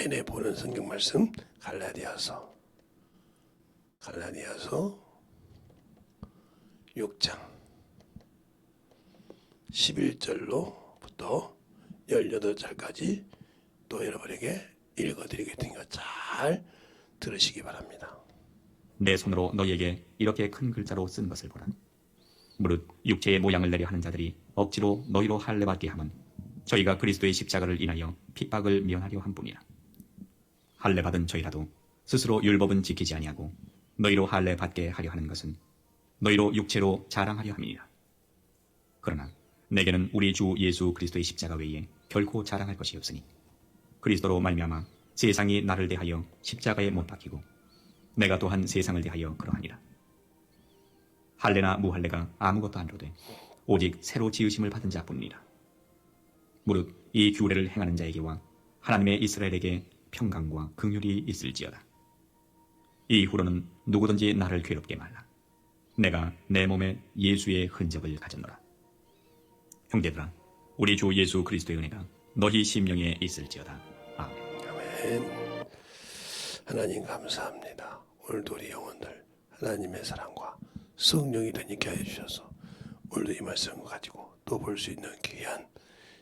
내내 보는 성경 말씀 갈라디아서 6장 11절로부터 18절까지 또 여러분에게 읽어드리게 되니까 잘 들으시기 바랍니다. 내 손으로 너희에게 이렇게 큰 글자로 쓴 것을 보라. 무릇 육체의 모양을 내려 하는 자들이 억지로 너희로 할례받게 함은 저희가 그리스도의 십자가를 인하여 핍박을 면하려 함뿐이라. 할례받은 저희라도 스스로 율법은 지키지 아니하고 너희로 할례받게 하려 하는 것은 너희로 육체로 자랑하려 함이니라. 그러나 내게는 우리 주 예수 그리스도의 십자가 외에 결코 자랑할 것이 없으니 그리스도로 말미암아 세상이 나를 대하여 십자가에 못 박히고 내가 또한 세상을 대하여 그러하니라. 할례나 무할례가 아무것도 아니로되 오직 새로 지으심을 받은 자뿐이니라. 무릇 이 규례를 행하는 자에게와 하나님의 이스라엘에게 평강과 긍휼이 있을지어다. 이후로는 누구든지 나를 괴롭게 말라. 내가 내 몸에 예수의 흔적을 가졌노라. 형제들아, 우리 주 예수 그리스도의 은혜가 너희 심령에 있을지어다. 아멘. 아멘. 하나님 감사합니다. 오늘도 우리 영혼들 하나님의 사랑과 성령이 되니게 해주셔서 오늘도 이 말씀을 가지고 또 볼 수 있는 귀한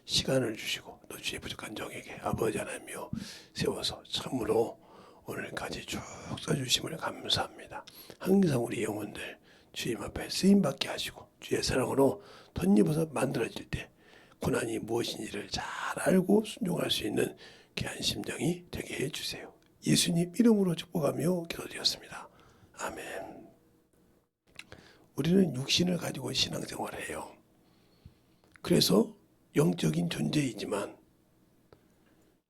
시간을 주시고 또 주의 부족한 종에게 아버지 하나님이여 세워서 참으로 오늘까지 쭉 써주심을 감사합니다. 항상 우리 영혼들 주님 앞에 쓰임받게 하시고 주의 사랑으로 덧입어서 만들어질 때 고난이 무엇인지를 잘 알고 순종할 수 있는 귀한 심령이 되게 해주세요. 예수님 이름으로 축복하며 기도드렸습니다. 아멘. 우리는 육신을 가지고 신앙생활을 해요. 그래서 영적인 존재이지만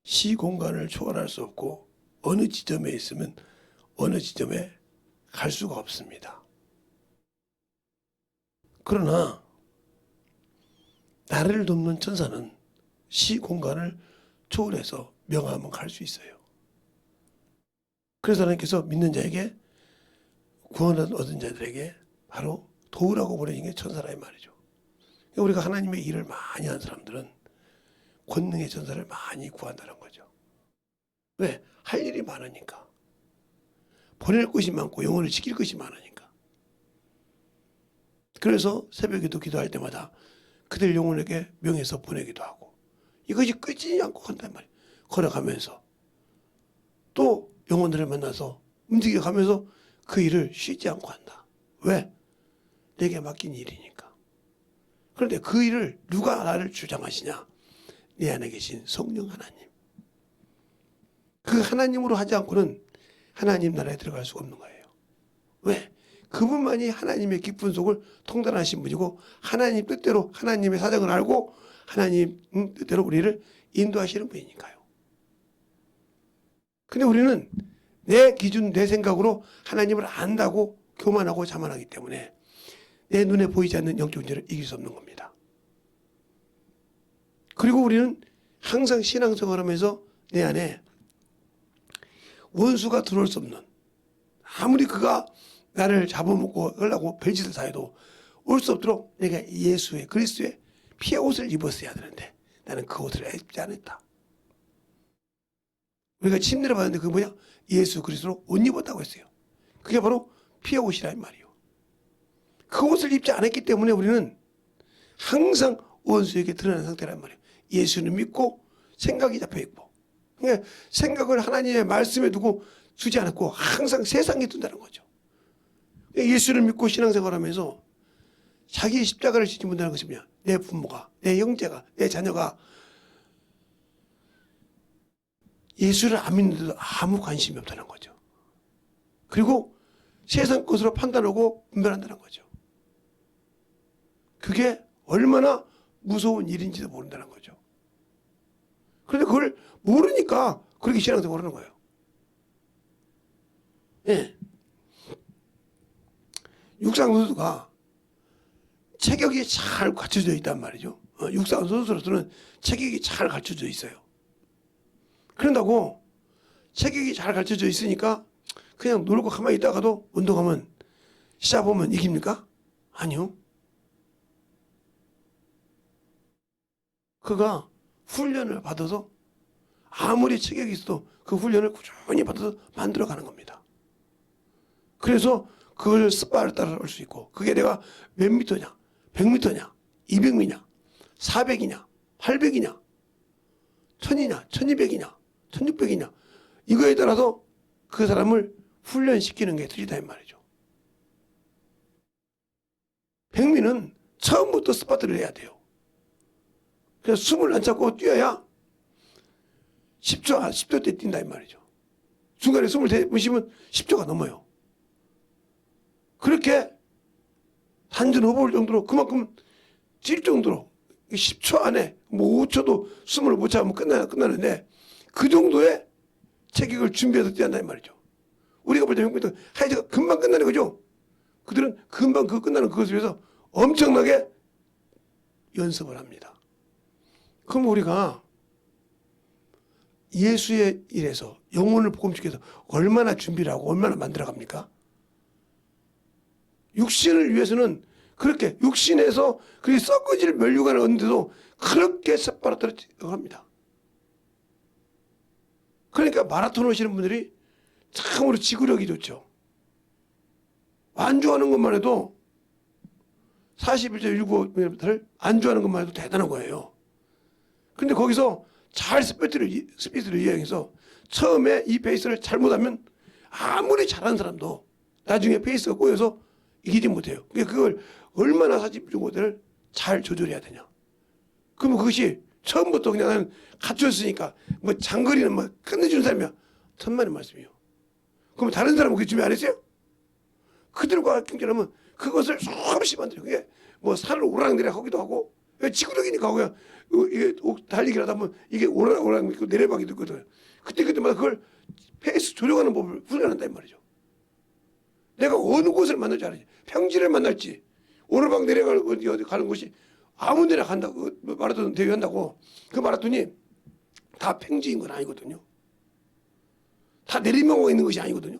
시공간을 초월할 수 없고 어느 지점에 있으면 어느 지점에 갈 수가 없습니다. 그러나 나를 돕는 천사는 시공간을 초월해서 명하면 갈 수 있어요. 그래서 하나님께서 믿는 자에게 구원을 얻은 자들에게 바로 도우라고 보내신 게 천사라 이 말이죠. 우리가 하나님의 일을 많이 한 사람들은 권능의 천사를 많이 구한다는 거죠. 왜? 할 일이 많으니까. 보낼 것이 많고 영혼을 지킬 것이 많으니까. 그래서 새벽에도 기도할 때마다 그들 영혼에게 명해서 보내기도 하고 이것이 끊이지 않고 한단 말이에요. 걸어가면서 또 영혼들을 만나서 움직여가면서 그 일을 쉬지 않고 한다. 왜? 내게 맡긴 일이니까. 그런데 그 일을 누가 나를 주장하시냐? 내 안에 계신 성령 하나님. 그 하나님으로 하지 않고는 하나님 나라에 들어갈 수가 없는 거예요. 왜? 그분만이 하나님의 깊은 속을 통달하신 분이고 하나님 뜻대로 하나님의 사정을 알고 하나님 뜻대로 우리를 인도하시는 분이니까요. 근데 우리는 내 기준, 내 생각으로 하나님을 안다고 교만하고 자만하기 때문에 내 눈에 보이지 않는 영적 문제를 이길 수 없는 겁니다. 그리고 우리는 항상 신앙생활하면서 내 안에 원수가 들어올 수 없는, 아무리 그가 나를 잡아먹고 하려고 별짓을 다 해도 올 수 없도록 내가 예수의 그리스도의 피의 옷을 입었어야 되는데 나는 그 옷을 입지 않았다. 우리가 침례를 받았는데 그게 뭐냐? 예수 그리스도로 옷 입었다고 했어요. 그게 바로 피의 옷이란 말이에요. 그 옷을 입지 않았기 때문에 우리는 항상 원수에게 드러나는 상태란 말이에요. 예수는 믿고 생각이 잡혀있고, 그러니까 생각을 하나님의 말씀에 두고 두지 않았고 항상 세상에 둔다는 거죠. 예수를 믿고 신앙생활하면서 자기 십자가를 지지 못하는 것이 뭐냐? 내 부모가, 내 형제가, 내 자녀가 예수를 안 믿는데도 아무 관심이 없다는 거죠. 그리고 세상 것으로 판단하고 분별한다는 거죠. 그게 얼마나 무서운 일인지도 모른다는 거죠. 그런데 그걸 모르니까 그렇게 신앙생활을 하는 거예요. 예. 육상 선수가 체격이 잘 갖춰져 있단 말이죠. 육상 선수로서는 체격이 잘 갖춰져 있어요. 그런다고 체격이 잘 갖춰져 있으니까 그냥 놀고 가만히 있다가도 운동하면 시합보면 이깁니까? 아니요. 그가 훈련을 받아서 아무리 체격이 있어도 그 훈련을 꾸준히 받아서 만들어가는 겁니다. 그래서 그걸 스파를 따라 올 수 있고, 그게 내가 몇 미터냐, 100미터냐, 200미냐, 400이냐, 800이냐, 1000이냐, 1200이냐, 1600이냐, 이거에 따라서 그 사람을 훈련시키는 게 틀리다 이 말이죠. 백미는 처음부터 스파트를 해야 돼요. 그래서 숨을 안 참고 뛰어야 10초 때 뛴다 이 말이죠. 중간에 숨을 대보시면 10초가 넘어요. 그렇게 단전 호흡을 정도로 그만큼 찔 정도로 10초 안에 뭐 5초도 숨을 못 참으면 끝나는데 그 정도의 체격을 준비해서 뛰어야 한다 이 말이죠. 우리가 볼 때 100m 하이즈가 금방 끝나는 거죠. 그들은 금방 그 끝나는 그것을 위해서 엄청나게 연습을 합니다. 그럼 우리가 예수의 일에서 영혼을 복음시켜서 얼마나 준비를 하고 얼마나 만들어 갑니까? 육신을 위해서는 그렇게 육신에서 그렇게 썩어질 면류관을 얻는데도 그렇게 새빨아떨어 합니다. 그러니까 마라톤 하시는 분들이 참으로 지구력이 좋죠. 안주하는 것만 해도 41.195m를 안주하는 것만 해도 대단한 거예요. 근데 거기서 잘 스피드를 이용해서 처음에 이 페이스를 잘못하면 아무리 잘하는 사람도 나중에 페이스가 꼬여서 이기지 못해요. 그러니까 그걸 얼마나 41.195m를 잘 조절해야 되냐. 그러면 그것이 처음부터 그냥 나는 갖췄으니까 뭐 장거리는 뭐 끝내주는 사람이야. 천만의 말씀이요. 그러면 다른 사람은 그게 준비 안 했어요? 그들과 경쟁하면 그것을 수없이 만들어요. 그게 뭐 산을 오락내락 하기도 하고 지구력이니까 그냥 이게 달리기라도 하면 이게 오락오락 있고 내려가기도 있거든. 그때마다 그걸 페이스 조정하는 법을 훈련한다 이 말이죠. 내가 어느 곳을 만날지 알아야지. 평지를 만날지 오르막 내려가는 가는 곳이 아무 데나 간다고 마라톤 대회 한다고 그 마라톤이 다 평지인 건 아니거든요. 다 내리막만 있는 것이 아니거든요.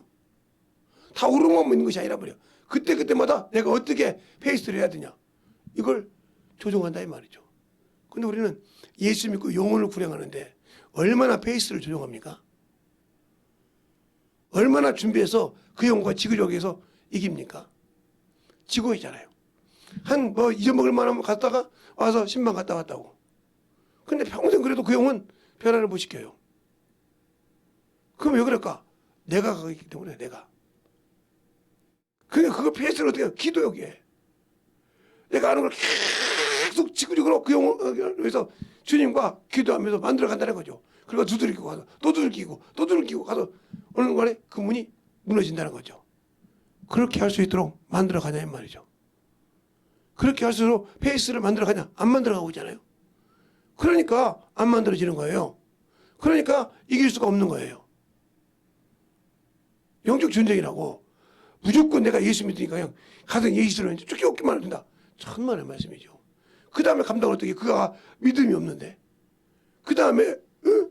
다 오르막만 있는 것이 아니라 말이야. 그때마다 내가 어떻게 페이스를 해야 되냐 이걸 조정한다 이 말이죠. 근데 우리는 예수 믿고 영혼을 구령하는데 얼마나 페이스를 조정합니까? 얼마나 준비해서 그 영혼과 지구력에서 이깁니까? 지고 있잖아요. 한 뭐 잊어먹을 만하면 갔다가 와서 신방 갔다 왔다고. 근데 평생 그래도 그 영혼 변화를 못 시켜요. 그럼 왜 그럴까? 내가 가기 때문에 내가. 그러니까 그거 페이스를 어떻게 해요? 기도 여기에. 내가 아는 걸 계속 지구력으로 그 영혼을 위해서 주님과 기도하면서 만들어 간다는 거죠. 그리고 두들기고 가서 또 두들기고 또 두들기고 가서 어느 순간에 그 문이 무너진다는 거죠. 그렇게 할 수 있도록 만들어 가냐 이 말이죠. 그렇게 할수록 페이스를 만들어 가냐? 안 만들어 가고 있잖아요. 그러니까 안 만들어지는 거예요. 그러니까 이길 수가 없는 거예요. 영적 전쟁이라고 무조건 내가 예수 믿으니까 그냥 가서 예수를 쫓겨오기만 한다. 천만의 말씀이죠. 그 다음에 감당을 어떻게 그가 믿음이 없는데 그 다음에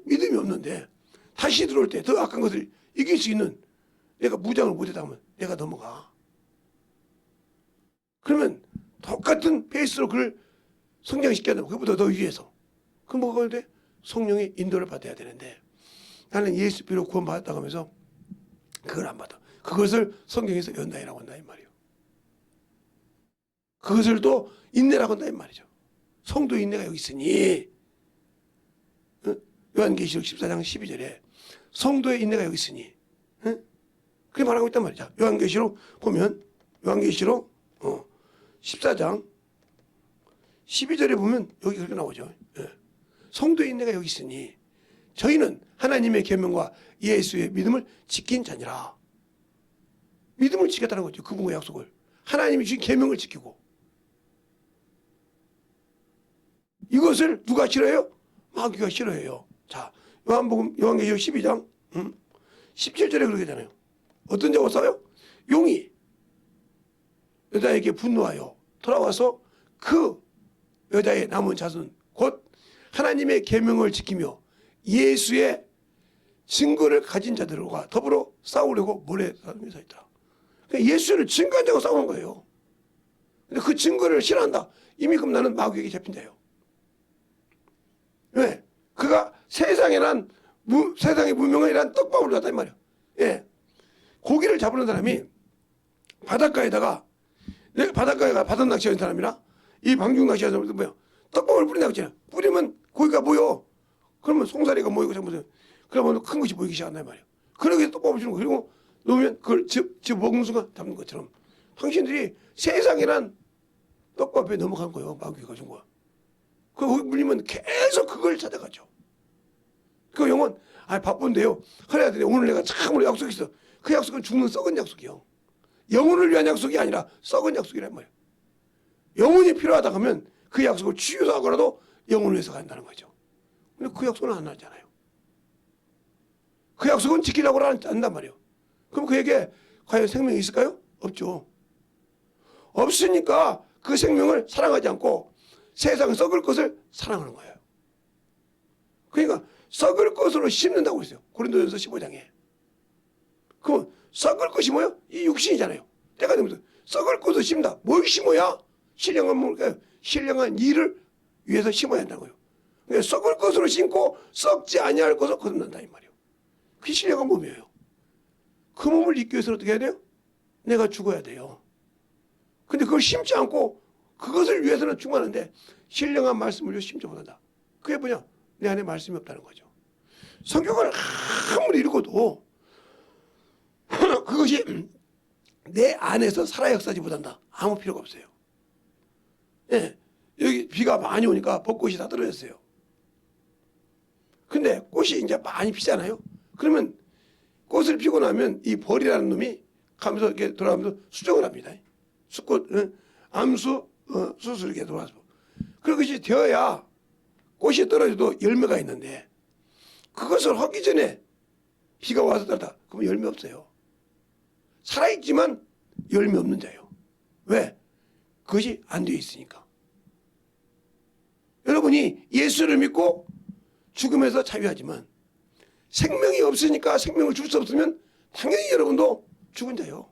믿음이 없는데 다시 들어올 때 더 악한 것을 이길 수 있는 내가 무장을 못했다 하면 내가 넘어가. 그러면 똑같은 페이스로 그를 성장시켜야 되고 그보다 더 위에서. 그럼 뭐가 돼? 성령의 인도를 받아야 되는데 나는 예수 피로 구원받았다고 하면서 그걸 안 받아. 그것을 성경에서 연단이라고 한다 이 말이에요. 그것을 또 인내라고 한다 이 말이죠. 성도의 인내가 여기 있으니 요한계시록 14장 12절에 성도의 인내가 여기 있으니 그렇게 말하고 있단 말이죠. 요한계시록 보면 요한계시록 14장 12절에 보면 여기 그렇게 나오죠. 성도의 인내가 여기 있으니 저희는 하나님의 계명과 예수의 믿음을 지킨 자니라. 믿음을 지켰다는 거죠. 그분과 약속을. 하나님이 주신 계명을 지키고. 이것을 누가 싫어해요? 마귀가 싫어해요. 자, 요한계시록 12장 17절에 그러게 되잖아요. 어떤 자와 싸워요? 용이 여자에게 분노하여 돌아와서 그 여자의 남은 자손 곧 하나님의 계명을 지키며 예수의 증거를 가진 자들과 더불어 싸우려고 모래 사람이 서 있더라. 그러니까 예수를 증거한 자가 싸우는 거예요. 근데 그 증거를 싫어한다. 이미 그럼 나는 마귀에게 잡힌 자예요. 왜? 그가 세상에 난 세상의 무명이란 떡밥을 놨다 이 말이야. 예. 고기를 잡는 사람이 바닷가에다가 내가 바닷가에가 바다 낚시하는 사람이라 이 방중 낚시하는 사람도 뭐야? 떡밥을 뿌린다고 했잖아. 뿌리면 고기가 보여. 그러면 송사리가 모이고 잘못하면 그러면 큰 것이 보이기 시작한단 말이야. 그러기 위해서 떡밥을 주는 거. 그리고 놓으면 그걸 집 먹는 순간 잡는 것처럼 당신들이 세상이란 떡밥에 넘어간 거예요. 마귀가 준 거야. 거기 물리면 계속 그걸 찾아가죠. 그 영혼, 바쁜데요. 그래야 돼. 오늘 내가 참으로 약속이 있어. 그 약속은 죽는 썩은 약속이요. 영혼을 위한 약속이 아니라 썩은 약속이란 말이에요. 영혼이 필요하다 하면 그 약속을 취소하고라도 영혼을 위해서 간다는 거죠. 근데 그 약속은 안 하잖아요. 그 약속은 지키려고 한단 말이에요. 그럼 그에게 과연 생명이 있을까요? 없죠. 없으니까 그 생명을 사랑하지 않고 세상 썩을 것을 사랑하는 거예요. 그러니까 썩을 것으로 심는다고 했어요. 고린도전서 15장에. 그럼 썩을 것이 뭐야? 이 육신이잖아요. 때가 되면서 썩을 것을 심다. 뭘 심어야? 신령한 뭘까요? 신령한 일을 위해서 심어야 한다는 거예요. 그러니까 썩을 것으로 심고 썩지 아니할 것을 거듭난다 이 말이에요. 그게 신령한 몸이에요. 그 몸을 잊기 위해서는 어떻게 해야 돼요? 내가 죽어야 돼요. 근데 그걸 심지 않고 그것을 위해서는 죽었는데 신령한 말씀을 위해서 심지 못한다. 그게 뭐냐? 내 안에 말씀이 없다는 거죠. 성경을 아무리 읽어도 그것이 내 안에서 살아 역사하지 못한다. 아무 필요가 없어요. 예, 여기 비가 많이 오니까 벚꽃이 다 떨어졌어요. 근데 꽃이 이제 많이 피잖아요. 그러면 꽃을 피고 나면 이 벌이라는 놈이 가면서 이렇게 돌아가면서 수정을 합니다. 수꽃, 암수, 수술 이렇게 돌아서. 그것이 되어야 꽃이 떨어져도 열매가 있는데 그것을 하기 전에 비가 와서 떨다 그러면 열매 없어요. 살아있지만 열매 없는 자예요. 왜? 그것이 안 되어 있으니까. 여러분이 예수를 믿고 죽음에서 자유하지만 생명이 없으니까 생명을 줄 수 없으면 당연히 여러분도 죽은 자예요.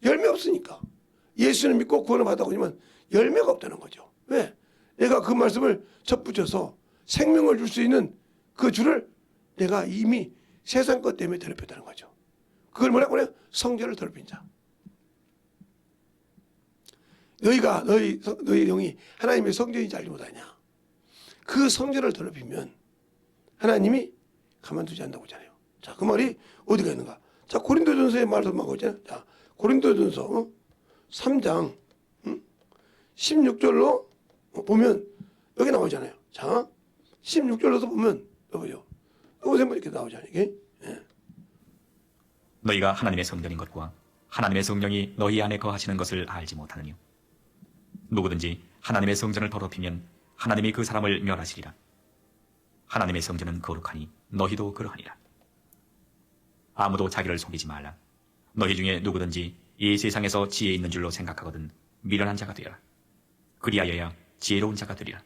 열매 없으니까. 예수를 믿고 구원을 받았고 하지만 열매가 없다는 거죠. 왜? 내가 그 말씀을 접붙여서 생명을 줄 수 있는 그 줄을 내가 이미 세상 것 때문에 더럽혔다는 거죠. 그걸 뭐라고 그래요? 성전을 더럽힌 자. 너희가 너희 영이 하나님의 성전인지 알지 못하냐. 그 성전을 더럽히면 하나님이 가만두지 않는다고 하잖아요. 자, 그 말이 어디가 있는가? 자, 고린도전서의 말씀하고 있잖아요. 자, 고린도전서 3장 16절로 보면 여기 나오잖아요. 자, 16절로서 보면 여보요. 여기서 이렇게 나오잖아요. 이게. 예. 너희가 하나님의 성전인 것과 하나님의 성령이 너희 안에 거하시는 것을 알지 못하느냐. 누구든지 하나님의 성전을 더럽히면 하나님이 그 사람을 멸하시리라. 하나님의 성전은 거룩하니 너희도 그러하니라. 아무도 자기를 속이지 말라. 너희 중에 누구든지 이 세상에서 지혜 있는 줄로 생각하거든 미련한 자가 되어라. 그리하여야 지혜로운 자가 되리라.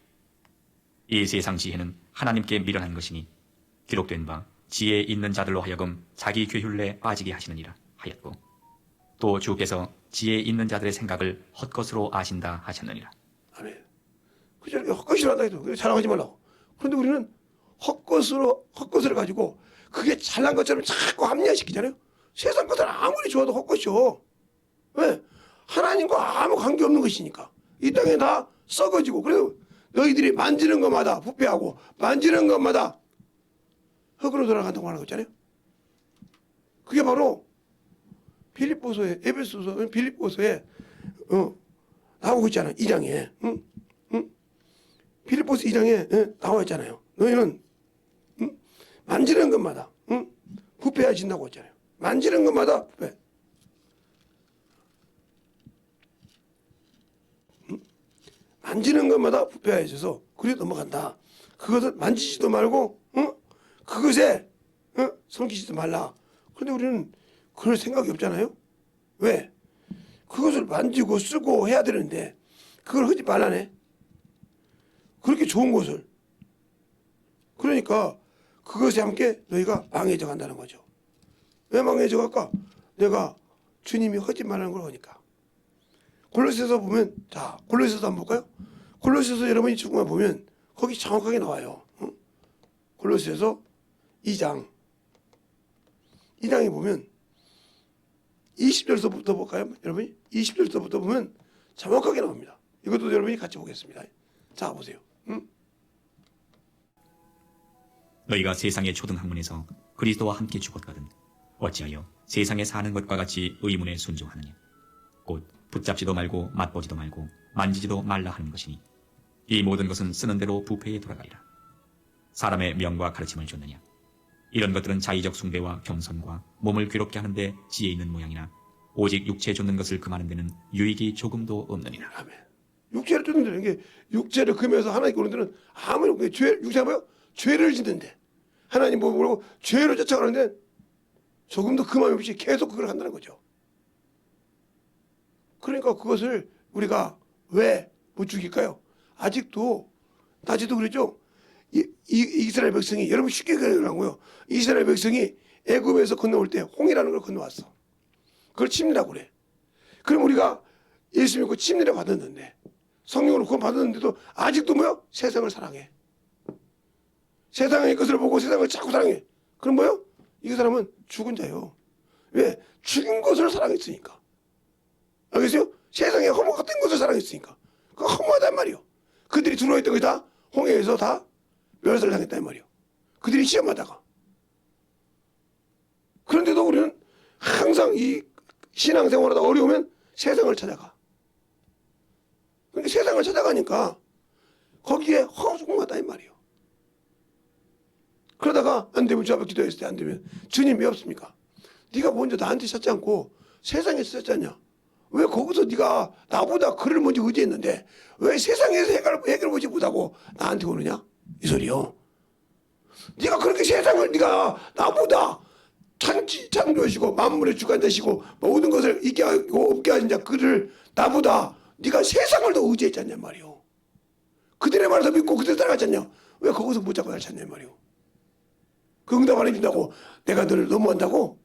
이 세상 지혜는 하나님께 미련한 것이니 기록된 바 지혜 있는 자들로 하여금 자기 규율에 빠지게 하시느니라 하였고, 또 주께서 지혜 있는 자들의 생각을 헛것으로 아신다 하셨느니라. 아멘. 그저 헛것이라 한다 해도 자랑하지 말라고. 그런데 우리는 헛것을 가지고 그게 잘난 것처럼 자꾸 합리화시키잖아요. 세상 것은 아무리 좋아도 헛것이요. 왜? 하나님과 아무 관계없는 것이니까. 이 땅에 다 썩어지고, 그래도 너희들이 만지는 것마다 부패하고 만지는 것마다 흙으로 돌아간다고 하는 거잖아요. 그게 바로 빌립보서에, 에베소서 빌립보서에 나오고 있잖아요. 2장에. 빌립보서 2장에 나와 있잖아요. 너희는 만지는 것마다 부패해진다고 했잖아요. 만지는 것마다 부패. 만지는 것마다 부패해져서 그래 넘어간다. 그것을 만지지도 말고 그것에 섬기지도 말라. 그런데 우리는 그럴 생각이 없잖아요. 왜? 그것을 만지고 쓰고 해야 되는데 그걸 하지 말라네. 그렇게 좋은 것을. 그러니까 그것에 함께 너희가 망해져 간다는 거죠. 왜 망해져 갈까? 내가 주님이 하지 말라는 걸 하니까. 골로새서 보면, 자, 골로새서 한번 볼까요? 골로새서 여러분이 조금만 보면 거기 정확하게 나와요. 골로새서 2장 2장에 보면 20절서부터 볼까요? 여러분이 20절서부터 보면 정확하게 나옵니다. 이것도 여러분이 같이 보겠습니다. 자, 보세요. 너희가 세상의 초등학문에서 그리스도와 함께 죽었거든 어찌하여 세상에 사는 것과 같이 의문에 순종하느냐. 곧 붙잡지도 말고 맛보지도 말고 만지지도 말라 하는 것이니 이 모든 것은 쓰는 대로 부패에 돌아가리라. 사람의 명과 가르침을 줬느냐. 이런 것들은 자의적 숭배와 겸손과 몸을 괴롭게 하는데 지혜 있는 모양이나 오직 육체에 쫓는 것을 금하는 데는 유익이 조금도 없느니라. 아멘. 육체를 쫓는 데는 이게 육체를 금해서 하나님께 오는 데는 아무리 육체가 뭐요? 죄를 짓는데 하나님 보고 죄로 쫓아가는데 조금도 금함이 없이 계속 그걸 한다는 거죠. 그러니까 그것을 우리가 왜 못 죽일까요? 아직도 낮에도 그랬죠. 이스라엘 백성이 여러분 쉽게 그러라고요. 이스라엘 백성이 애굽에서 건너올 때 홍해라는 걸 건너왔어. 그걸 침례라고 그래. 그럼 우리가 예수 믿고 침례를 받았는데 성령으로 구원 받았는데도 아직도 뭐요? 세상을 사랑해. 세상의 것을 보고 세상을 자꾸 사랑해. 그럼 뭐요? 이 사람은 죽은 자요. 왜? 죽은 것을 사랑했으니까. 알겠어요? 세상에 허무같은 것을 사랑했으니까. 그거 허무하단 말이요. 그들이 들어있던 것이 다 홍해에서 다 멸살을 당했단 말이요. 그들이 시험하다가. 그런데도 우리는 항상 이 신앙생활하다 어려우면 세상을 찾아가. 그러니까 세상을 찾아가니까 거기에 허무하다 이 말이요. 그러다가 안 되면 주 앞에 기도했을 때 안 되면 주님 왜 없습니까? 네가 먼저 나한테 찾지 않고 세상에 찾지 않냐? 왜 거기서 네가 나보다 그를 먼저 의지했는데 왜 세상에서 해결 보지 못하고 나한테 오느냐? 이 소리요. 네가 그렇게 세상을 네가 나보다 창조하시고 만물의 주관 되시고 모든 것을 있게 하고 없게 하신 자 그를 나보다 네가 세상을 더 의지했지 않냐 말이요. 그들의 말을 더 믿고 그들 따라갔지 않냐? 왜 거기서 못 잡고 날 찾냐 말이요. 그 응답 안 해준다고 내가 너를 너무한다고?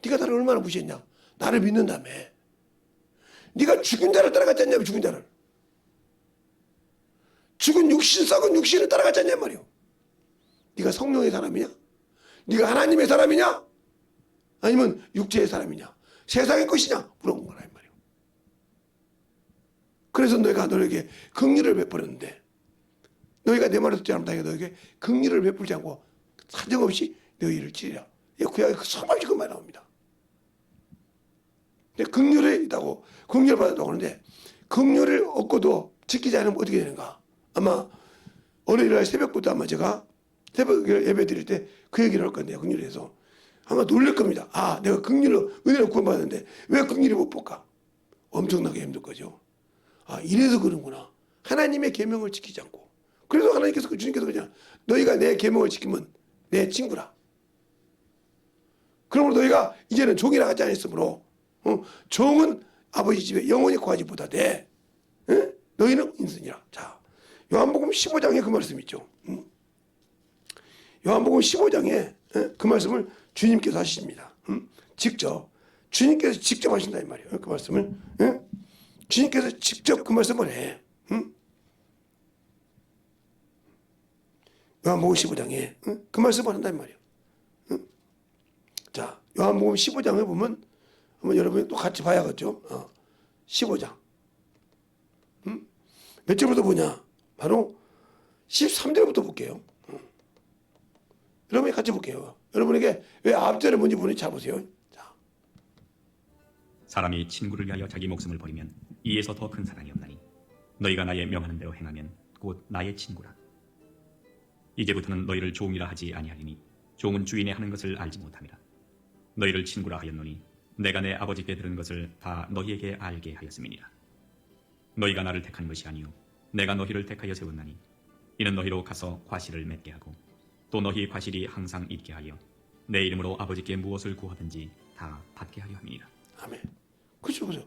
네가 나를 얼마나 무시했냐? 나를 믿는다며. 네가 죽은 자를 따라갔지 않냐? 죽은 자를. 죽은 육신 썩은 육신을 따라갔지 않냐 말이요. 네가 성령의 사람이냐? 네가 하나님의 사람이냐? 아니면 육체의 사람이냐? 세상의 것이냐? 물어본 거라 이 말이요. 그래서 내가 너에게 긍휼을 베풀었는데 너희가 내 말을 듣지 않으면 내가 너에게 긍휼을 베풀지 않고 사정없이 너희를 치리라. 구약에 수많이 그 말이 나옵니다. 근데 긍휼이 있다고 긍휼을 받았다고 하는데 긍휼을 얻고도 지키지 않으면 어떻게 되는가? 아마 월요일날 새벽부터 아마 제가 새벽 예배 드릴 때 그 얘기를 할 건데요. 긍휼에서 아마 놀랄 겁니다. 아, 내가 긍휼로 은혜로 구원받았는데 왜 긍휼이 못 볼까? 엄청나게 힘들 거죠. 아, 이래서 그런구나. 하나님의 계명을 지키지 않고. 그래서 하나님께서 주님께서 그냥 너희가 내 계명을 지키면 내 친구라. 그러므로 너희가 이제는 종이라 하지 않았으므로 종은 아버지 집에 영원히 거하지 못하되 너희는 인순이라. 자, 요한복음 15장에 그 말씀 있죠. 요한복음 15장에 그 말씀을 주님께서 하십니다. 직접 주님께서 직접 하신다 이 말이에요. 그 말씀을 주님께서 직접 그 말씀을 해. 요한복음 15장에 그 말씀을 한다 이 말이에요. 자, 요한복음 15장에 보면 한번 여러분이 또 같이 봐야겠죠. 15장. 몇 절부터 보냐? 바로 13절부터 볼게요. 여러분이 같이 볼게요. 여러분에게 왜 앞절에 뭔지 보는지 잘 보세요. 자. 사람이 친구를 위하여 자기 목숨을 버리면 이에서 더 큰 사랑이 없나니 너희가 나의 명하는 대로 행하면 곧 나의 친구라. 이제부터는 너희를 종이라 하지 아니하리니 종은 주인의 하는 것을 알지 못함이라. 너희를 친구라 하였노니 내가 내 아버지께 들은 것을 다 너희에게 알게 하였음이니라. 너희가 나를 택한 것이 아니요 내가 너희를 택하여 세웠나니 이는 너희로 가서 과실을 맺게 하고 또 너희 과실이 항상 있게 하여 내 이름으로 아버지께 무엇을 구하든지 다 받게 하려 함이니라. 아멘. 그렇죠, 그렇죠.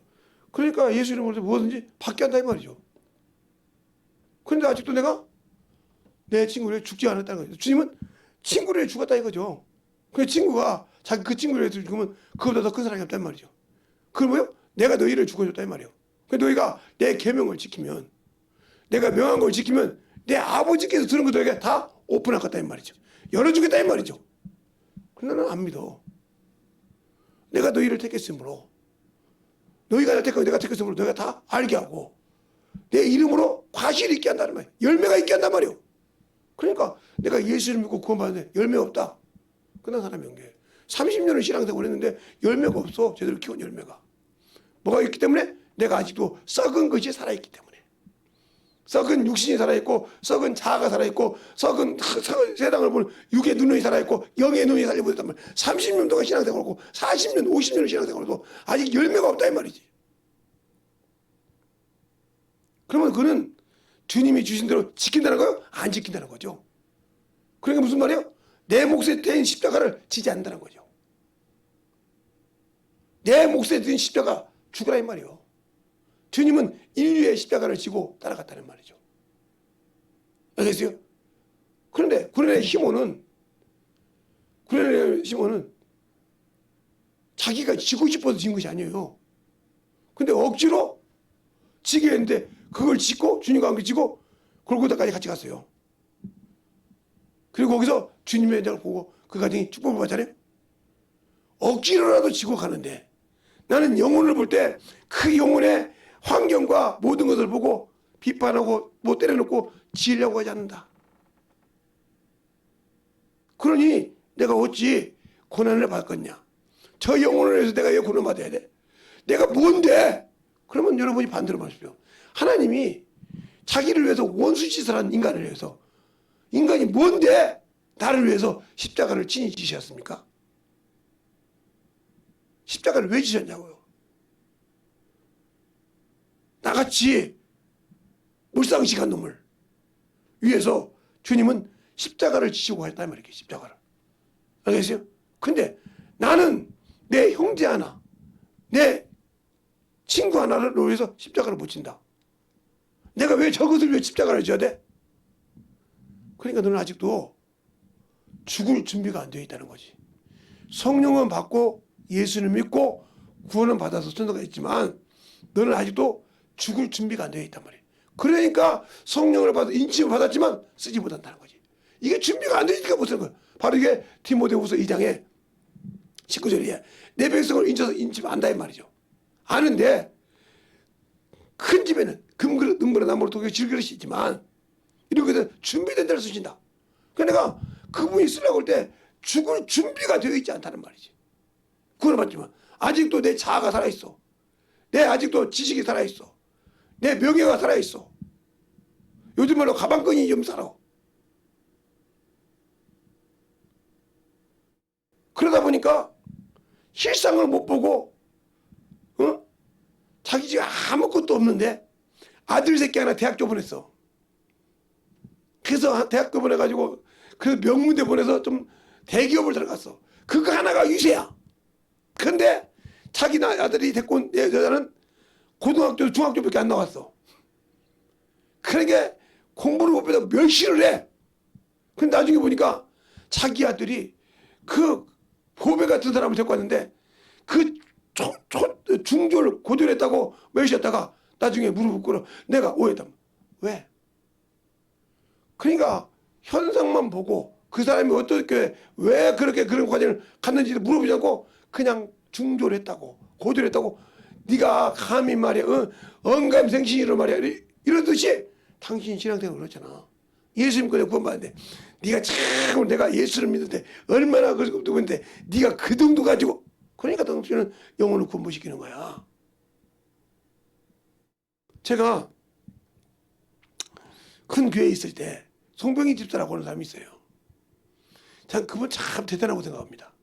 그러니까 예수 이름으로 무엇든지 받게 한다 이 말이죠. 그런데 아직도 내가 내 친구를 죽지 않았다는 거죠. 주님은 친구를 죽었다 이거죠. 그 친구가 자기 그 친구를 위해서 죽으면 그보다 더 큰 사랑이 없단 말이죠. 그럼 뭐요? 내가 너희를 죽어줬다 이 말이에요. 너희가 내 계명을 지키면 내가 명한 걸 지키면 내 아버지께서 들은 것들에게 다 오픈할 것 같다 이 말이죠. 열어주겠다 이 말이죠. 근데 나는 안 믿어. 내가 너희를 택했으므로, 너희가 나 택하고 내가 택했으므로 너희가 다 알게 하고 내 이름으로 과실이 있게 한다는 말이야. 열매가 있게 한단 말이오. 그러니까 내가 예수를 믿고 구원받는데 열매가 없다. 끝난 사람이 연계. 30년을 신앙생활을 했는데 열매가 없어. 제대로 키운 열매가. 뭐가 있기 때문에? 내가 아직도 썩은 것이 살아있기 때문에. 썩은 육신이 살아있고 썩은 자아가 살아있고 썩은 세상을 보는 육의 눈이 살아있고 영의 눈이 살지 못했단 말이야. 30년 동안 신앙생활하고 40년, 50년을 신앙생활해도 아직 열매가 없다 이 말이지. 그러면 그는 주님이 주신 대로 지킨다는 거요? 안 지킨다는 거죠. 그러니까 무슨 말이에요? 내 몫에 대인 십자가를 지지 않는다는 거죠. 내 몫에 대인 십자가 죽으라 이 말이에요. 주님은 인류의 십자가를 지고 따라갔다는 말이죠. 알겠어요? 그런데 구레네 시몬은 자기가 지고 싶어서 진 것이 아니에요. 근데 억지로 지게 했는데 그걸 짓고 주님과 함께 지고 골고다까지 같이 갔어요. 그리고 거기서 주님의 날 보고 그 가정이 축복을 받잖아요. 억지로라도 지고 가는데 나는 영혼을 볼 때 그 영혼의 환경과 모든 것을 보고 비판하고 뭐 때려놓고 지으려고 하지 않는다. 그러니 내가 어찌 고난을 받겠냐. 저 영혼을 위해서 내가 왜 고난 받아야 돼? 내가 뭔데? 그러면 여러분이 반대로 말씀하십시오. 하나님이 자기를 위해서 원수짓을 한 인간을 위해서 인간이 뭔데 나를 위해서 십자가를 친히 지셨습니까? 십자가를 왜 지셨냐고요? 나같이 물상식한 놈을 위해서 주님은 십자가를 지시고 했다 말이에요. 십자가를. 알겠어요? 근데 나는 내 형제 하나, 내 친구 하나를 위해서 십자가를 못 진다. 내가 왜 저것을 위해 십자가를 져야 돼? 그러니까 너는 아직도 죽을 준비가 안 되어 있다는 거지. 성령은 받고 예수를 믿고 구원은 받아서 천도가 있지만 너는 아직도 죽을 준비가 안 되어 있단 말이에요. 그러니까 성령을 받아 인침을 받았지만 쓰지 못한다는 거지. 이게 준비가 안 되니까 못 쓰는 거야. 바로 이게 디모데후서 2장에 19절이에 내 백성을 인쳐서 인침 안다 이 말이죠. 아는데 큰 집에는 금그릇, 은그릇, 나무로 도교 질그릇이 있지만 이런 것은 준비된 대로 쓰신다. 그러니까 내가 그분이 쓰려고 할 때 죽을 준비가 되어 있지 않다는 말이지. 구원을 받지만 아직도 내 자아가 살아있어. 내 아직도 지식이 살아있어. 내 명예가 살아있어. 요즘 말로 가방끈이 좀 살아. 그러다 보니까 실상을 못 보고 자기 집에 아무것도 없는데 아들 새끼 하나 대학교 보냈어. 그래서 대학교 보내가지고 그 명문대 보내서 좀 대기업을 들어갔어. 그거 하나가 유세야. 근데 자기 아들이 데리고 온 여자는 고등학교, 중학교밖에 안 나왔어. 그러니까 공부를 못 배워 멸시를 해. 근데 나중에 보니까 자기 아들이 그 보배 같은 사람을 데리고 왔는데 그 중졸 고졸 했다고 멸시했다가 나중에 무릎 꿇어 내가 오해했다. 왜? 그러니까 현상만 보고 그 사람이 어떻게 왜 그렇게 그런 과정을 갔는지도 물어보지 않고 그냥 중졸했다고 고졸했다고 네가 감히 말이야 언감생신이로 말이야 이러듯이 당신 신앙생활을 그렇잖아. 예수 믿고 내가 구원받는데 네가 참 내가 예수를 믿는데 얼마나 그렇게 보는데 네가 그 정도 가지고 그러니까 당신은 영혼을 공부시키는 거야. 제가 큰 교회에 있을 때 송병희 집사라고 하는 사람이 있어요. 전 그분 참 대단하고 생각합니다.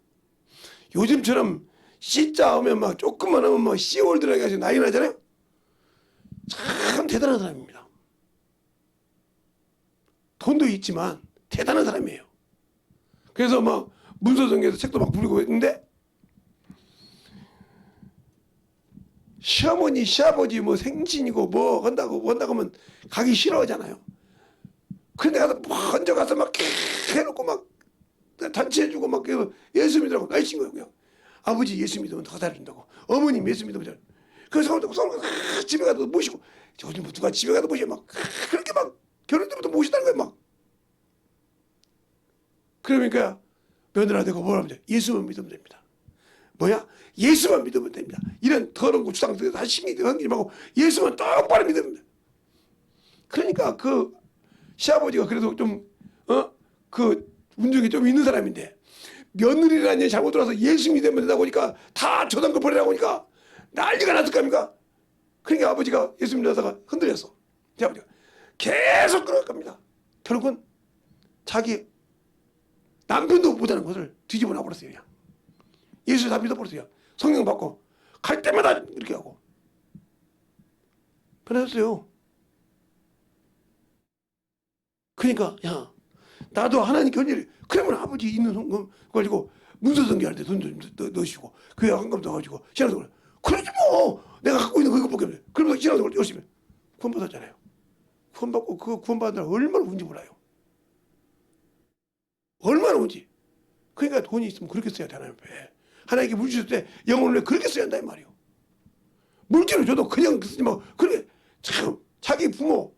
요즘처럼 C자 하면 막 조금만 하면 막 C월 들어가서 난리 나잖아요. 참 대단한 사람입니다. 돈도 있지만 대단한 사람이에요. 그래서 막 문서정에서 책도 막 부르고 했는데 시어머니, 시아버지 뭐 생신이고 뭐 한다고 하면 가기 싫어하잖아요. 그런데 가서 먼저 가서 막 해놓고 막 잔치해주고 막 예수 믿으라고 날씬 거예요. 그냥 아버지 예수 믿으면 더 잘해준다고. 어머님 예수 믿으면 잘. 그래서 서로 집에 가도 모시고 요즘 누가 집에 가도 모시고 막 그렇게 막 결혼 때부터 모시다는 거예요 막. 그러니까 며느라 되고 뭐라면 돼? 예수만 믿으면 됩니다. 뭐야? 예수만 믿으면 됩니다. 이런 더러운 거 주상들 다 심히 흥기하고 예수만 똑바로 믿으면 돼. 그러니까 그 시아버지가 그래도 좀 그 운동이 좀 있는 사람인데 며느리라는 애 잘못 들어서 예수 믿으면 된다고 하니까 다 저당글 버리라고 하니까 난리가 났을 겁니까? 그러니까 아버지가 예수 믿다가 흔들렸어. 시아버지가 계속 그럴 겁니다. 결국은 자기 남편도 못하는 것을 뒤집어 놔버렸어요. 그냥 예수 다 믿어버렸어요. 성령 받고 갈 때마다 이렇게 하고 변했어요. 그러니까 야 나도 하나님 견일 그러면 아버지 있는 성금 가지고 문서 성경할 때 돈 좀 넣으시고 교회 헌금 넣어가지고 신앙생활 그러지 뭐 내가 갖고 있는 그것밖에 없네. 그러면서 신앙생활 열심히 구원받았잖아요. 구원받고 그 구원받느라 얼마나 운지 몰라요. 얼마나 운지. 그러니까 돈이 있으면 그렇게 써야 돼. 하나님 앞에 하나님께 물 주실 때 영혼을 그렇게 써야 한다 이 말이에요. 물질을 줘도 그냥 쓰지 뭐 그렇게 참 자기 부모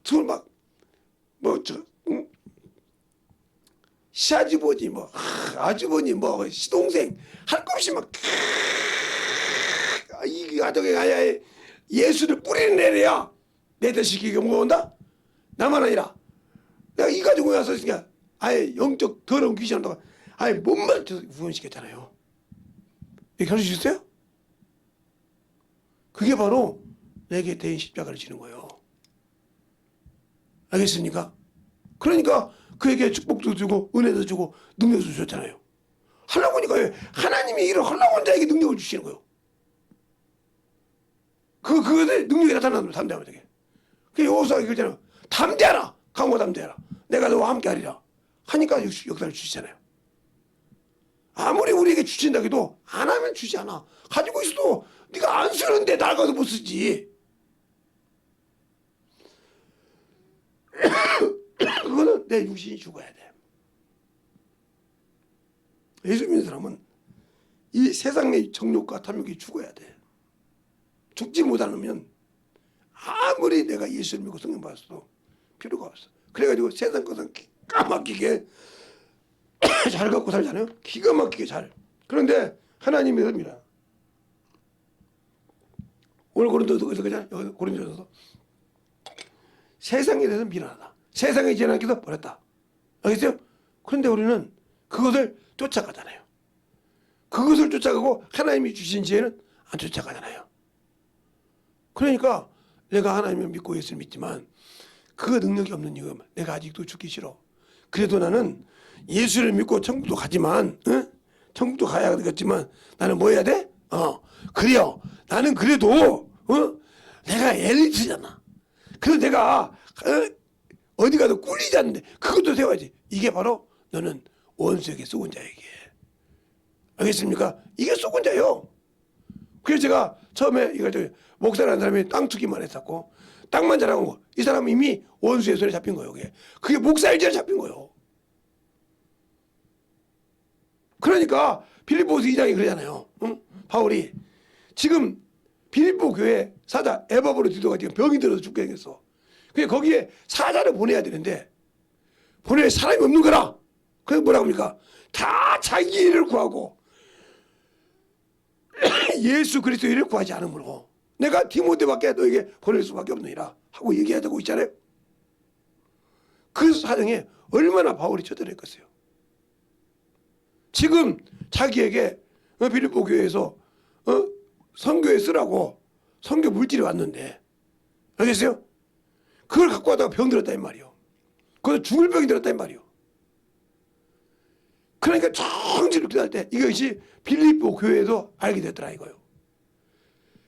둘 막 시아주버니 아주버니 시동생 할 것 없이 막 이 가정에 가야 예수를 뿌리는 애래야 내 자식이 경고온다. 나만 아니라 내가 이 가정에 와서 있으니까 아예 영적 더러운 귀신 한다고 아예 몸만 구원시켰잖아요. 이렇게 할 수 있어요? 그게 바로 내게 대인 십자가를 지는 거예요. 알겠습니까? 그러니까 그에게 축복도 주고 은혜도 주고 능력도 주셨잖아요. 하려고 하니까 왜 하나님이 일을 하려고 한 자에게 능력을 주시는 거예요. 그것에 능력이 나타나면 담대하면 되게. 그 여호수아가 그러잖아요. 담대하라. 강호 담대하라. 내가 너와 함께 하리라. 하니까 역사를 주시잖아요. 아무리 우리에게 주신다 해도 안 하면 주지 않아. 가지고 있어도 네가 안 쓰는데 나가도 못 쓰지. 그거는 내 육신이 죽어야 돼. 예수 믿는 사람은 이 세상의 정욕과 탐욕이 죽어야 돼. 죽지 못하면 아무리 내가 예수를 믿고 성령 받았어도 필요가 없어. 그래가지고 세상 것은 기가 막히게 잘 갖고 살잖아요. 기가 막히게 잘. 그런데 하나님의 섭니다. 오늘 고린도에서 그잖아요. 여기 고린도에서 세상에 대해서 미련하다. 세상에 지나기도 버렸다. 알겠어요? 그런데 우리는 그것을 쫓아가잖아요. 그것을 쫓아가고 하나님이 주신 지혜는 안 쫓아가잖아요. 그러니까 내가 하나님을 믿고 예수를 믿지만 그 능력이 없는 이유가 내가 아직도 죽기 싫어. 그래도 나는 예수를 믿고 천국도 가지만 천국도 가야 되겠지만 나는 뭐 해야 돼? 그래요. 나는 그래도 내가 엘리트잖아. 그래서 내가 어디 가도 꿀리지 않는데 그것도 세워야지. 이게 바로 너는 원수에게 쏘은 자에게. 알겠습니까? 이게 쏘은 자예요. 그래서 제가 처음에 이거 목사라는 사람이 땅 투기만 했었고 땅만 잘하는 거. 이 사람은 이미 원수의 손에 잡힌 거예요. 그게 목사일지에 잡힌 거예요. 그러니까 빌립보서 2장이 그러잖아요. 바울이 지금 빌립보 교회 사자 에바브로디도가 지금 병이 들어서 죽게 생겼어. 그래 거기에 사자를 보내야 되는데 보낼 사람이 없는 거라. 그래서 뭐라고 합니까? 다 자기 일을 구하고 예수 그리스도의 일을 구하지 않으므로 내가 디모데밖에 너에게 보낼 수밖에 없느니라 하고 얘기하고 있잖아요. 그 사정에 얼마나 바울이 쳐들었겠어요. 지금 자기에게 빌립보 교회에서 선교에 쓰라고 선교 물질이 왔는데 알겠어요? 그걸 갖고 와다가 병 들었다 이 말이요. 그래서 죽을 병이 들었다 이 말이요. 그러니까 정신을 기도할 때 이것이 빌립보 교회에도 알게 됐더라 이거요.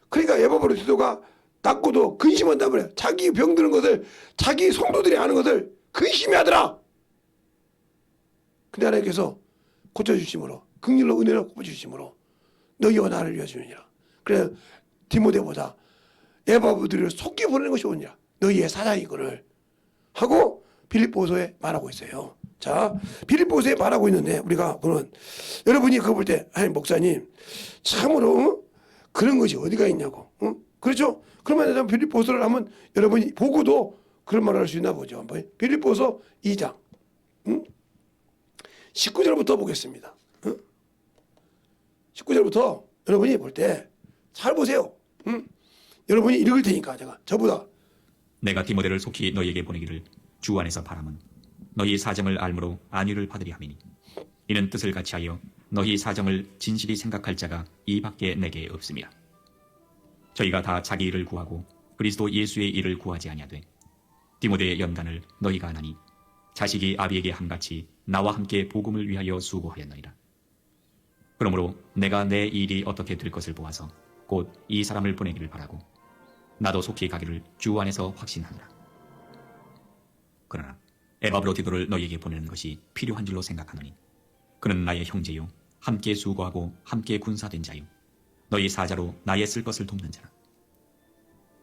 그러니까 에바브로디도가 낫고도 근심한다고 그래. 자기 병 드는 것을 자기 성도들이 아는 것을 근심해하더라. 근데 하나님께서 고쳐주심으로 긍휼로 은혜로 고쳐주심으로 너희와 나를 위하시느니라. 그래 디모데보다 에바브로디를 속기 보내는 것이 옳으니라. 너희의 사장이거늘 하고 빌립보서에 말하고 있어요. 자, 빌립보서에 말하고 있는데 우리가 보면 여러분이 그거 볼 때 아니 목사님 참으로 그런 것이 어디가 있냐고. 그렇죠? 그러면 빌립보서를 한번 여러분이 보고도 그런 말을 할 수 있나 보죠. 한번 빌립보서 2장 19절부터 보겠습니다. 19절부터 여러분이 볼 때 잘 보세요. 여러분이 읽을 테니까 제가 저보다 내가 디모데를 속히 너희에게 보내기를 주 안에서 바람은 너희 사정을 알므로 안위를 받으리 함이니 이는 뜻을 같이하여 너희 사정을 진실이 생각할 자가 이밖에 내게 없음이라. 저희가 다 자기 일을 구하고 그리스도 예수의 일을 구하지 아니하되 디모데의 연단을 너희가 아나니 자식이 아비에게 함같이 나와 함께 복음을 위하여 수고하였느니라. 그러므로 내가 내 일이 어떻게 될 것을 보아서 곧 이 사람을 보내기를 바라고 나도 속히 가기를 주 안에서 확신하노라. 그러나 에바브로디도를 너희에게 보내는 것이 필요한 줄로 생각하노니 그는 나의 형제요 함께 수고하고 함께 군사된 자요 너희 사자로 나의 쓸 것을 돕는 자라.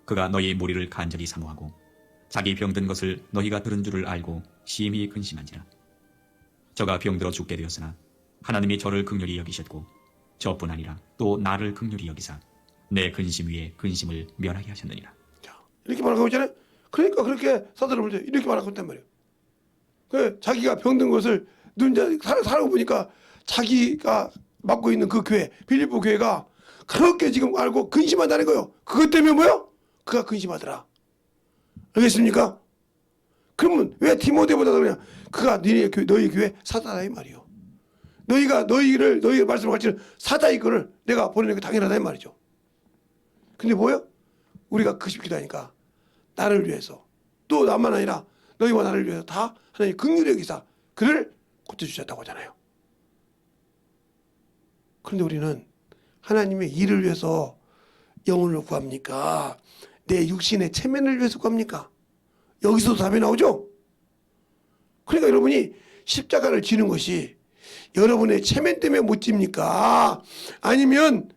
그가 너희의 무리를 간절히 사모하고 자기 병든 것을 너희가 들은 줄을 알고 심히 근심한지라. 저가 병들어 죽게 되었으나 하나님이 저를 긍휼히 여기셨고 저뿐 아니라 또 나를 긍휼히 여기사 내 근심 위에 근심을 면하게 하셨느니라. 자, 이렇게 말하고 있잖아요. 그러니까 그렇게 사도를 볼때 이렇게 말하고 있단 말이에요. 그 자기가 병든 것을 살고 보니까 자기가 맡고 있는 그 교회 빌립보 교회가 그렇게 지금 알고 근심한다는 거예요. 그것 때문에 뭐요? 그가 근심하더라. 알겠습니까? 그러면 왜 디모데보다 그냥 그가 너희 교회 사다다 이 말이요. 너희가 너희를 말씀을 가르치는 사다이 거를 내가 보내는 게 당연하다 이 말이죠. 근데 뭐요? 우리가 그 싶기도 하니까 나를 위해서 또 나만 아니라 너희와 나를 위해서 다 하나님 긍휼히 여기사 그를 고쳐주셨다고 하잖아요. 그런데 우리는 하나님의 일을 위해서 영혼을 구합니까? 내 육신의 체면을 위해서 구합니까? 여기서도 답이 나오죠? 그러니까 여러분이 십자가를 지는 것이 여러분의 체면 때문에 못 집니까? 아니면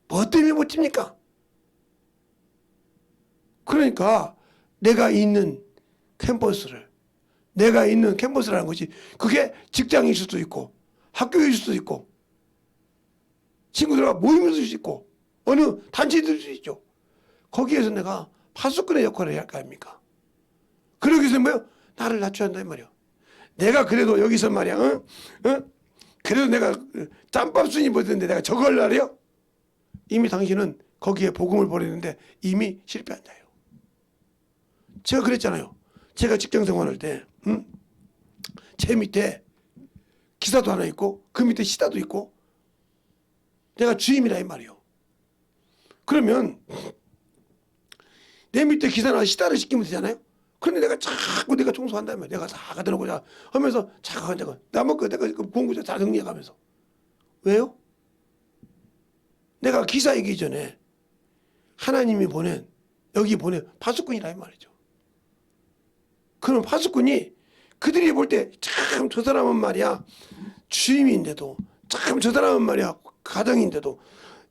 뭐 때문에 못 집니까? 그러니까 내가 있는 캠퍼스라는 것이 그게 직장일 수도 있고 학교일 수도 있고 친구들과 모임일 수도 있고 어느 단체일 수도 있죠. 거기에서 내가 파수꾼의 역할을 해야 할 거 아닙니까? 그러기 위해서 뭐요? 나를 낮춰야 한다 이 말이야. 내가 그래도 여기서 말이야 그래도 내가 짬밥순이 버렸는데 내가 저걸 하래요? 이미 당신은 거기에 복음을 보내는데 이미 실패한 자예요. 제가 그랬잖아요. 제가 직장 생활할 때 제 밑에 기사도 하나 있고 그 밑에 시다도 있고 내가 주임이라 이 말이요. 그러면 내 밑에 기사나 시다를 시키면 되잖아요. 그런데 내가 자꾸 내가 청소한다면 내가 다 가져놓고자 하면서 자꾸 남은 거 내가 공부자 다 정리해가면서 왜요? 내가 기사이기 전에 하나님이 여기 보낸 파수꾼이라 이 말이죠. 그럼 파수꾼이 그들이 볼 때 참 저 사람은 말이야 주임인데도 참 저 사람은 말이야 가정인데도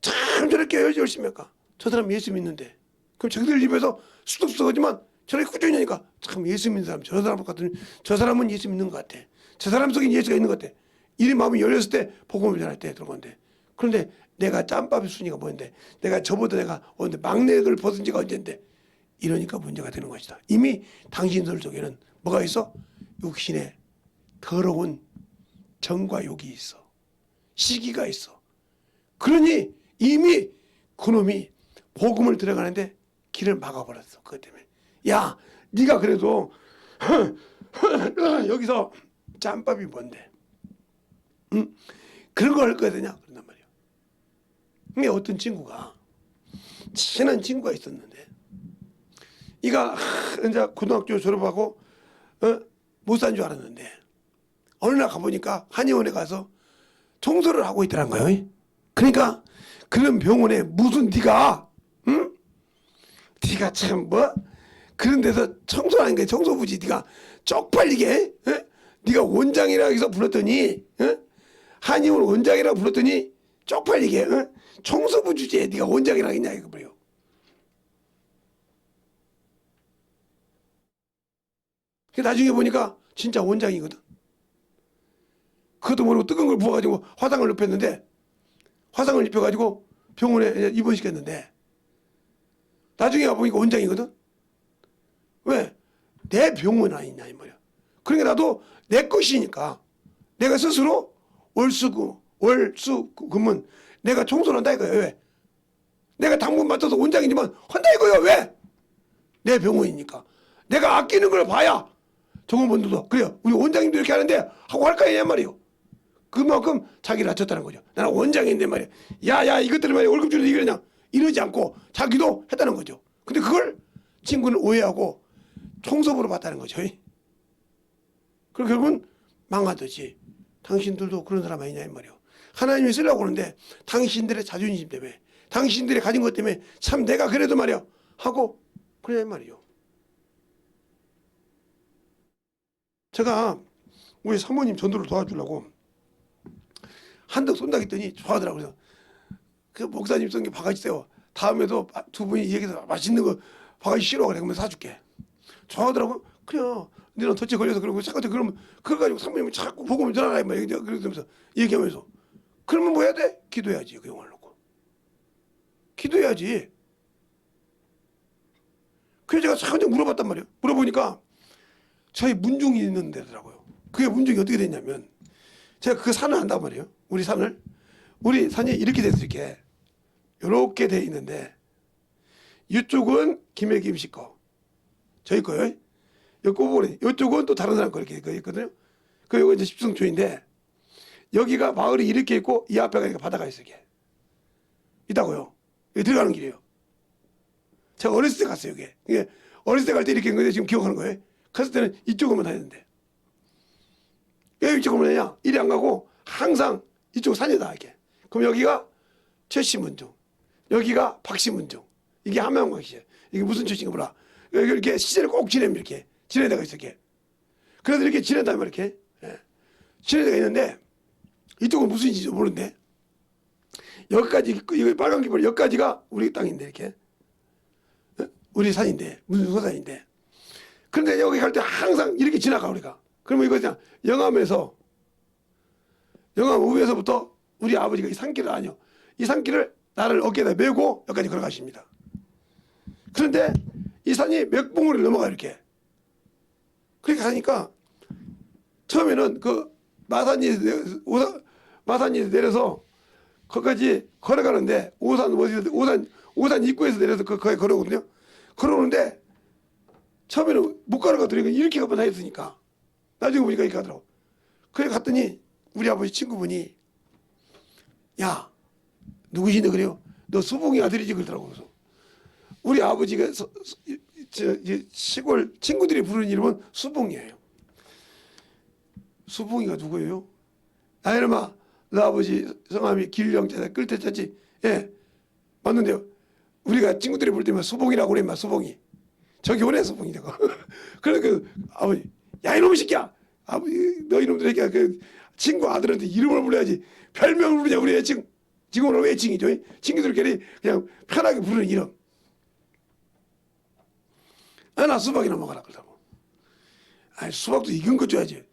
참 저렇게 열심히 할까? 저 사람 예수 믿는데 그럼 자기들 입에서 수덕수덕하지만 저렇게 꾸준히 하니까 참 예수 믿는 사람 저 사람 같은 저 사람은 예수 믿는 것 같아. 저 사람 속에 예수가 있는 것 같아. 이 마음이 열렸을 때 복음을 전할 때 그런 건데 그런데 내가 짬밥의 순위가 뭐였는데 내가 저보다 내가 언제 막내를 벗은 지가 언젠데 이러니까 문제가 되는 것이다. 이미 당신들 속에는 뭐가 있어? 육신에 더러운 정과 욕이 있어. 시기가 있어. 그러니 이미 그놈이 복음을 들어가는데 길을 막아버렸어. 그것 때문에. 야, 네가 그래도 여기서 짬밥이 뭔데? 응? 그런 거 할 거야 되냐? 그런단 말이야. 근데 어떤 친구가 친한 친구가 있었는데 이가 이제 고등학교 졸업하고 못 산 줄 알았는데 어느 날 가보니까 한의원에 가서 청소를 하고 있더란 거예요. 그러니까 그런 병원에 무슨 네가 응? 네가 참 뭐 그런 데서 청소하는 게 청소부지. 네가 쪽팔리게 네가 원장이라 해서 불렀더니 한의원 원장이라 불렀더니 쪽팔리게 청소부 주제에 네가 원장이라 했냐 이거 뭐예요. 나중에 보니까 진짜 원장이거든. 그것도 모르고 뜨거운 걸 부어가지고 화상을 입혔는데 화상을 입혀가지고 병원에 입원시켰는데 나중에 와보니까 원장이거든. 왜? 내 병원 아니냐 이 말이야. 그러니까 나도 내 것이니까 내가 스스로 월수금은 내가 청소를 한다 이거예요. 왜? 내가 당분 맡아서 원장이지만 한다 이거예요. 왜? 내 병원이니까. 내가 아끼는 걸 봐야 종업원들도 그래요. 우리 원장님도 이렇게 하는데 하고 할 거야 말이에요. 그만큼 자기를 낮췄다는 거죠. 나는 원장인데 말이야. 야야 이것들 말이야 월급 주는 이거냐 이러지 않고 자기도 했다는 거죠. 근데 그걸 친구는 오해하고 총섭으로 봤다는 거죠. 그리고 결국은 망하듯이 당신들도 그런 사람 아니냐 이 말이에요. 하나님이 쓰려고 그러는데 당신들의 자존심 때문에 당신들이 가진 것 때문에 참 내가 그래도 말이야 하고 그래 이 말이에요. 제가 우리 사모님 전도를 도와주려고 한턱 쏜다 했더니 좋아하더라고요. 그래서 그 목사님 쏜 게 바가지 세워. 다음에도 두 분이 얘기해서 맛있는 거 바가지 싫어 그래. 그러면 사줄게. 좋아하더라고. 그래요. 너는 덫에 걸려서 그러고 잠깐 그러면 그거 가지고 사모님이 자꾸 보고 전화라 막 그러면서 얘기하면서 그러면 뭐 해야 돼? 기도해야지. 그 영화를 놓고 기도해야지. 그래서 제가 잠깐 물어봤단 말이에요. 물어보니까 저희 문중이 있는 데더라고요. 그게 문중이 어떻게 됐냐면 제가 그 산을 한단 말이에요. 우리 산이 이렇게 돼서 이렇게 돼 있는데 이쪽은 김혜김 씨 거, 저희 거요. 이 꼬부리 이쪽은 또 다른 사람 거 이렇게 있거든요. 그 이거 이제 십승초인데 여기가 마을이 이렇게 있고 이 앞에가 이렇게 바다가 있어 이게 있다고요. 여기 들어가는 길이에요. 제가 어렸을 때 갔어요 이게 어렸을 때 갈 때 이렇게 한 건데 지금 기억하는 거예요. 갔을 때는 이쪽으로만 다녔는데 왜 이쪽으로만 다냐? 이리 안 가고 항상 이쪽 산이다 이렇게. 그럼 여기가 최씨문중, 여기가 박씨문중, 이게 함양광씨예요. 이게 무슨 최씨인가 몰라. 여기 이렇게 시제를 꼭 지내면 이렇게 지내는 데가 있어 이렇게. 그래서 이렇게 지낸다면 이렇게 지내는 데가 있는데 이쪽은 무슨 지인지 모르는데 여기까지 이거 빨간 깃발 여기까지가 우리 땅인데 이렇게 우리 산인데 무슨 소산인데 그런데 여기 갈 때 항상 이렇게 지나가 우리가. 그러면 이거 그냥 영암 우에서부터 우리 아버지가 이 산길을 아니요. 이 산길을 나를 어깨에다 메고 여기까지 걸어가십니다. 그런데 이 산이 몇 봉우리를 넘어가 이렇게. 그렇게 가니까 처음에는 그 마산리에서 내려서 거기까지 걸어가는데 오산 입구에서 내려서 거기 걸어오거든요. 걸어오는데 처음에는 못 걸어가더니 이렇게 가면 다 했으니까 나중에 보니까 이렇게 하더라고. 그래 갔더니 우리 아버지 친구분이 야 누구신데 그래요? 너 수봉이 아들이지 그러더라고. 그래서 우리 아버지가 시골 친구들이 부르는 이름은 수봉이에요. 수봉이가 누구예요? 아 이놈아 너 아버지 성함이 길령자다 끌때자지. 예 맞는데요. 우리가 친구들이 부를 때만 수봉이라고 그래 막 수봉이. 저기 오네 수봉이라고. 그래 그 아버지 야 이놈의 새끼야. 아버지 너 이놈들 새끼야 그 친구 아들한테 이름을 불러야지 별명을 부르냐 우리 애칭 지금은 애칭이죠. 친구들끼리 그냥 편하게 부르는 이름. 아 나 수박이나 먹어라 그러고. 아니 수박도 익은 거 줘야지.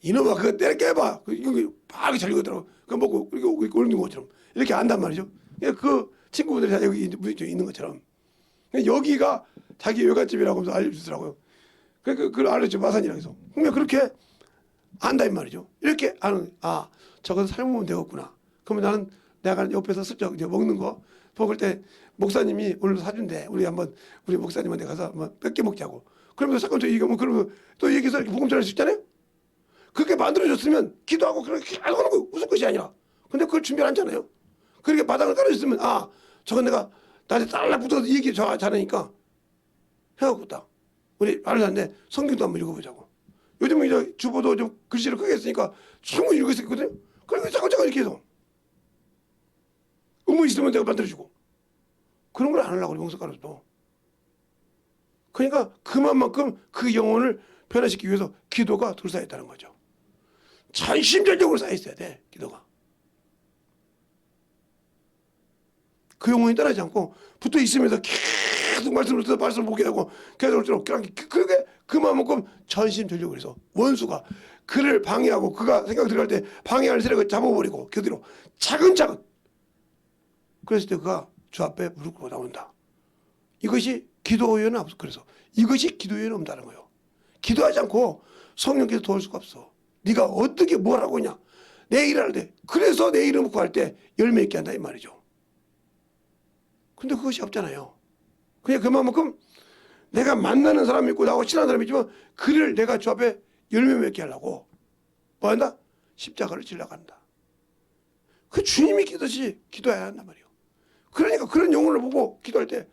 이놈아 그거 때려 깨봐. 이거 바로 잘 익었더라고. 그거 먹고 그리고 올린 것처럼 이렇게 안단 말이죠. 그 친구분들이 다 여기 있는 것처럼 여기가 자기 외갓집이라고 하면서 알려주더라고요. 그걸 알려줘 마산이라고 해서 그러면 그렇게 안다 이 말이죠. 이렇게 아는 저건 삶으면 되겠구나. 그러면 내가 옆에서 슬쩍 이제 먹는 거 먹을 때 목사님이 오늘 사준대. 우리 목사님한테 가서 한번 몇 개 먹자고. 그러면서 잠깐 저 얘기하면 그러면 또 얘기해서 이렇게 복음 전할 수 있잖아요. 그렇게 만들어줬으면 기도하고 그렇게 하는 거 무슨 것이 아니라. 근데 그걸 준비 안 하잖아요. 그렇게 바닥을 깔아줬으면 저건 내가 나한테 달라붙어서 얘기 잘하니까 해갖고다. 우리 말을 하는데 성경도 한번 읽어보자고. 요즘은 이제 주보도 좀 글씨를 크게 했으니까 충분히 읽을 수 있거든요. 그러니까 잠깐 이렇게 해서 의문 있으면 내가 만들어주고 그런 걸 안 하려고 그래 명석가로도. 그러니까 그만큼 그 영혼을 변화시키기 위해서 기도가 둘러싸였다는 거죠. 전심전력으로 쌓여있어야 돼 기도가. 그 영혼이 떠나지 않고 붙어 있으면서 계속 말씀을 보게 하고 계속 그게 그만큼 전심전력을 해서 원수가 그를 방해하고 그가 생각 들어갈 때 방해할 세력을 잡아버리고 그 뒤로 차근차근 그랬을 때 그가 주 앞에 무릎 꿇고 나온다. 이것이 기도에는 없어. 그래서 이것이 기도에는 없다는 거예요. 기도하지 않고 성령께서 도울 수가 없어. 네가 어떻게 뭘 하고 있냐. 내 일을 할 때. 그래서 내 이름을 구할 때 열매 있게 한다 이 말이죠. 근데 그것이 없잖아요. 그냥 그만큼 내가 만나는 사람이 있고 나하고 친한 사람이 있지만 그를 내가 주 앞에 열매 맺게 하려고 뭐 한다? 십자가를 지려고 한다. 그 주님이 기도시 기도해야 한단 말이에요. 그러니까 그런 영혼을 보고 기도할 때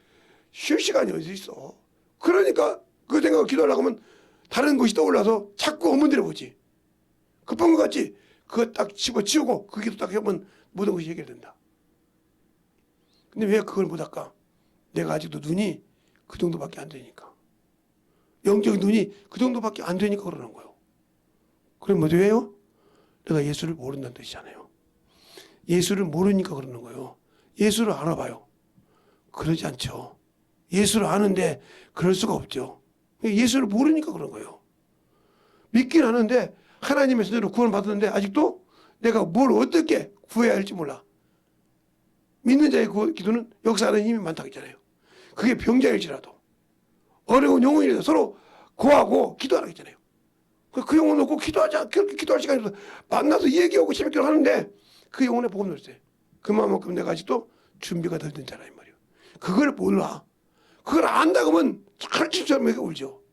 쉴 시간이 어디 있어. 그러니까 그 생각을 기도하려고 하면 다른 것이 떠올라서 자꾸 어머니를 보지. 급한 것 같지? 그거 딱 집어치우고 그 기도 딱 하면 모든 것이 해결된다. 근데 왜 그걸 못할까? 내가 아직도 눈이 그 정도밖에 안 되니까. 영적인 눈이 그 정도밖에 안 되니까 그러는 거예요. 그럼 뭐 왜요? 내가 예수를 모른다는 뜻이잖아요. 예수를 모르니까 그러는 거예요. 예수를 알아봐요. 그러지 않죠. 예수를 아는데 그럴 수가 없죠. 예수를 모르니까 그런 거예요. 믿긴 하는데 하나님의 손으로 구원을 받았는데 아직도 내가 뭘 어떻게 구해야 할지 몰라. 믿는 자의 기도는 역사하는 힘이 많다고 했잖아요. 그게 병자일지라도 어려운 영혼이라도 서로 구하고 기도하라고 했잖아요. 그 영혼 놓고 기도하자. 그렇게 기도할 시간이 없어. 만나서 얘기하고 재밌게 하는데 그 영혼에 복음 넣었어요. 그만큼 내가 아직도 준비가 덜 된 자라 이 말이에요. 그걸 몰라. 그걸 안다 그러면 칼집처럼 울죠.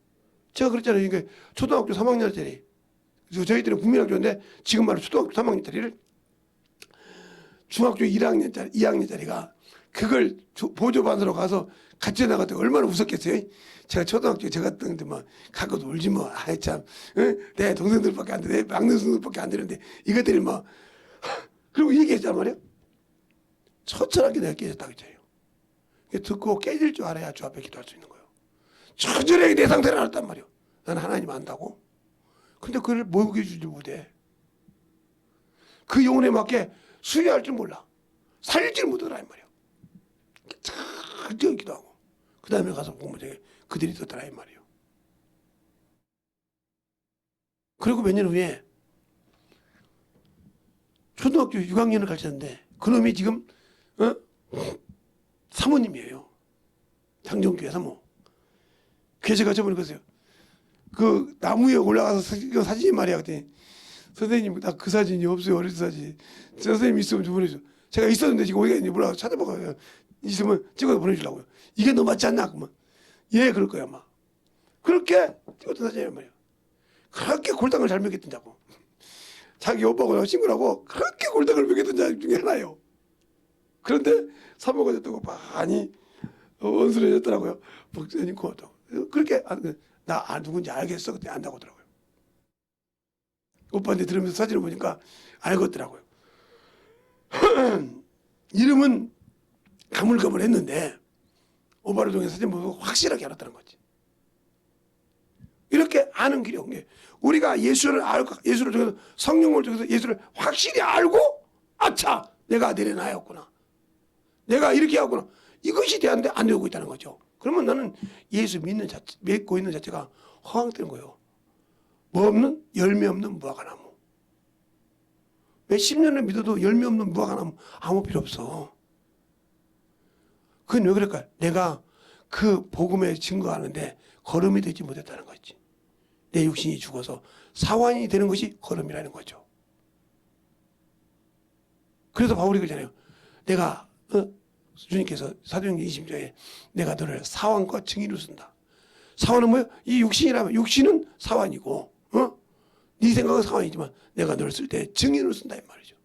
제가 그랬잖아요. 이게 초등학교 3학년짜리 저희들은 국민학교인데 지금 말로 초등학교 3학년짜리를 중학교 1학년짜리 2학년짜리가 그걸 보조반으로 가서 같이 나갔더니 얼마나 웃었겠어요. 제가 초등학교 제가 때는데 뭐 가고도 울지 뭐. 아이 참 내 동생들밖에 안 돼. 내 막내 동생들밖에 안 되는데 이것들이 뭐 그리고 얘기했단 말이에요. 처절하게 내가 깨졌다고 했잖아요. 듣고 깨질 줄 알아야 주 앞에 기도할 수 있는 거예요. 처절하게 내 상태를 알았단 말이에요. 나는 하나님 안다고. 근데 그를 먹여 주지 못해. 그 영혼에 맞게 수혜할 줄 몰라. 살릴 줄 못하더라 이 말이에요. 철저히 기도하고 그 다음에 가서 보면 그들이 있었더라 이 말이에요. 그리고 몇 년 후에 초등학교 6학년을 가르쳤는데 그놈이 지금 사모님이에요. 장정교회 사모. 그래서 제가 저번에 그랬어요. 그 나무에 올라가서 이거 사진이 말이야. 그랬더니 선생님 나 그 사진이 없어요. 어릴 때 사진. 선생님 있으면 좀 보내줘. 제가 있었는데 지금 어디가 있는지 몰라서 찾아봐요. 있으면 찍어서 보내주려고요. 이게 너 맞지 않나? 그러면 예 그럴 거야 아마. 그렇게 찍었던 사진이란 말이에요. 그렇게 골당을 잘 먹였던 자고 자기 오빠하고 친구라고 그렇게 골당을 먹였던 자 중에 하나예요. 그런데 사모가 됐다고 많이 원수해졌더라고요. 목사님 고맙다고. 그렇게 나 누군지 알겠어. 그때 안다고 하더라고요. 오빠한테 들으면서 사진을 보니까 알겠더라고요. 이름은 가물가물했는데 오빠를 통해 사진 보고 확실하게 알았다는 거지. 이렇게 아는 길이 없는 게 우리가 예수를 알고 예수를 통해서 성령을 통해서 예수를 확실히 알고 아차 내가 내려놔였구나. 내가 이렇게 하구나. 이것이 되는데 안 되고 있다는 거죠. 그러면 나는 예수 믿고 있는 자체가 허황되는 거예요. 뭐 없는 열매 없는 무화과나무. 몇십 년을 믿어도 열매 없는 무화과나무 아무 필요 없어. 그건 왜 그럴까요? 내가 그 복음에 증거하는데 걸음이 되지 못했다는 거지. 내 육신이 죽어서 사환이 되는 것이 걸음이라는 거죠. 그래서 바울이 그러잖아요. 내가 주님께서 사도행전 20장에 내가 너를 사환과 증인으로 쓴다. 사환은 뭐예요? 이 육신이라면 육신은 사환이고 네 생각은 사환이지만 내가 너를 쓸 때 증인으로 쓴다 이 말이죠.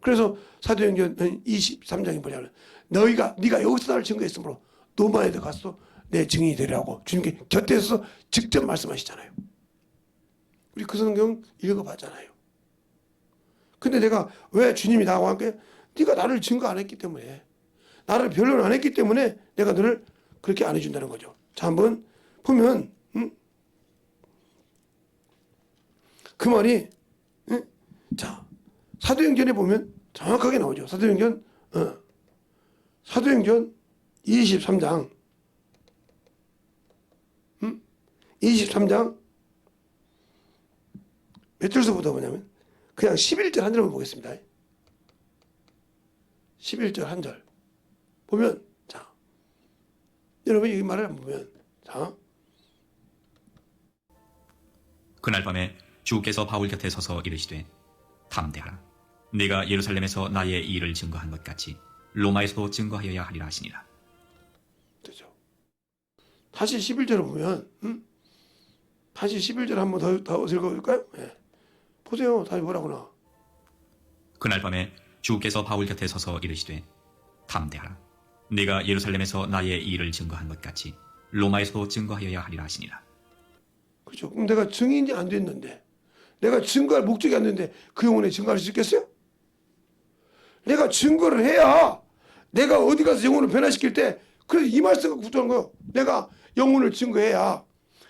그래서 사도행전 23장에 보자면 네가 여기서 나를 증거했으므로 로마에도 가서 내 증인이 되라고 주님께 곁에서 직접 말씀하시잖아요. 우리 그 성경 읽어봤잖아요. 근데 내가 왜 주님이 나와 함께 네가 나를 증거 안 했기 때문에 나를 변론 안 했기 때문에 내가 너를 그렇게 안 해준다는 거죠. 자 한번 보면 그 말이 자 사도행전에 보면 정확하게 나오죠. 사도행전 23장 23장 몇 절서부터 보냐면 그냥 11절 한 절만 보겠습니다. 11절 한 절 보면 자 여러분 이 말을 한번 보면 자 그날 밤에 주께서 바울 곁에 서서 이르시되 담대하라. 네가 예루살렘에서 나의 이 일을 증거한 것 같이 로마에서도 증거하여야 하리라 하시니라. 되죠. 다시 11절을 보면 다시 11절 한번 더 읽어볼까요? 예. 보세요. 다시 뭐라고 나와. 그날 밤에 주께서 바울 곁에 서서 이르시되 담대하라. 네가 예루살렘에서 나의 이 일을 증거한 것 같이 로마에서도 증거하여야 하리라 하시니라. 그렇죠. 그럼 내가 증인이 안 됐는데, 내가 증거할 목적이 안 됐는데 그 영혼에 증거할 수 있겠어요? 내가 증거를 해야 내가 어디 가서 영혼을 변화시킬 때, 그래서 이 말씀을 구조한 거예요. 내가 영혼을 증거해야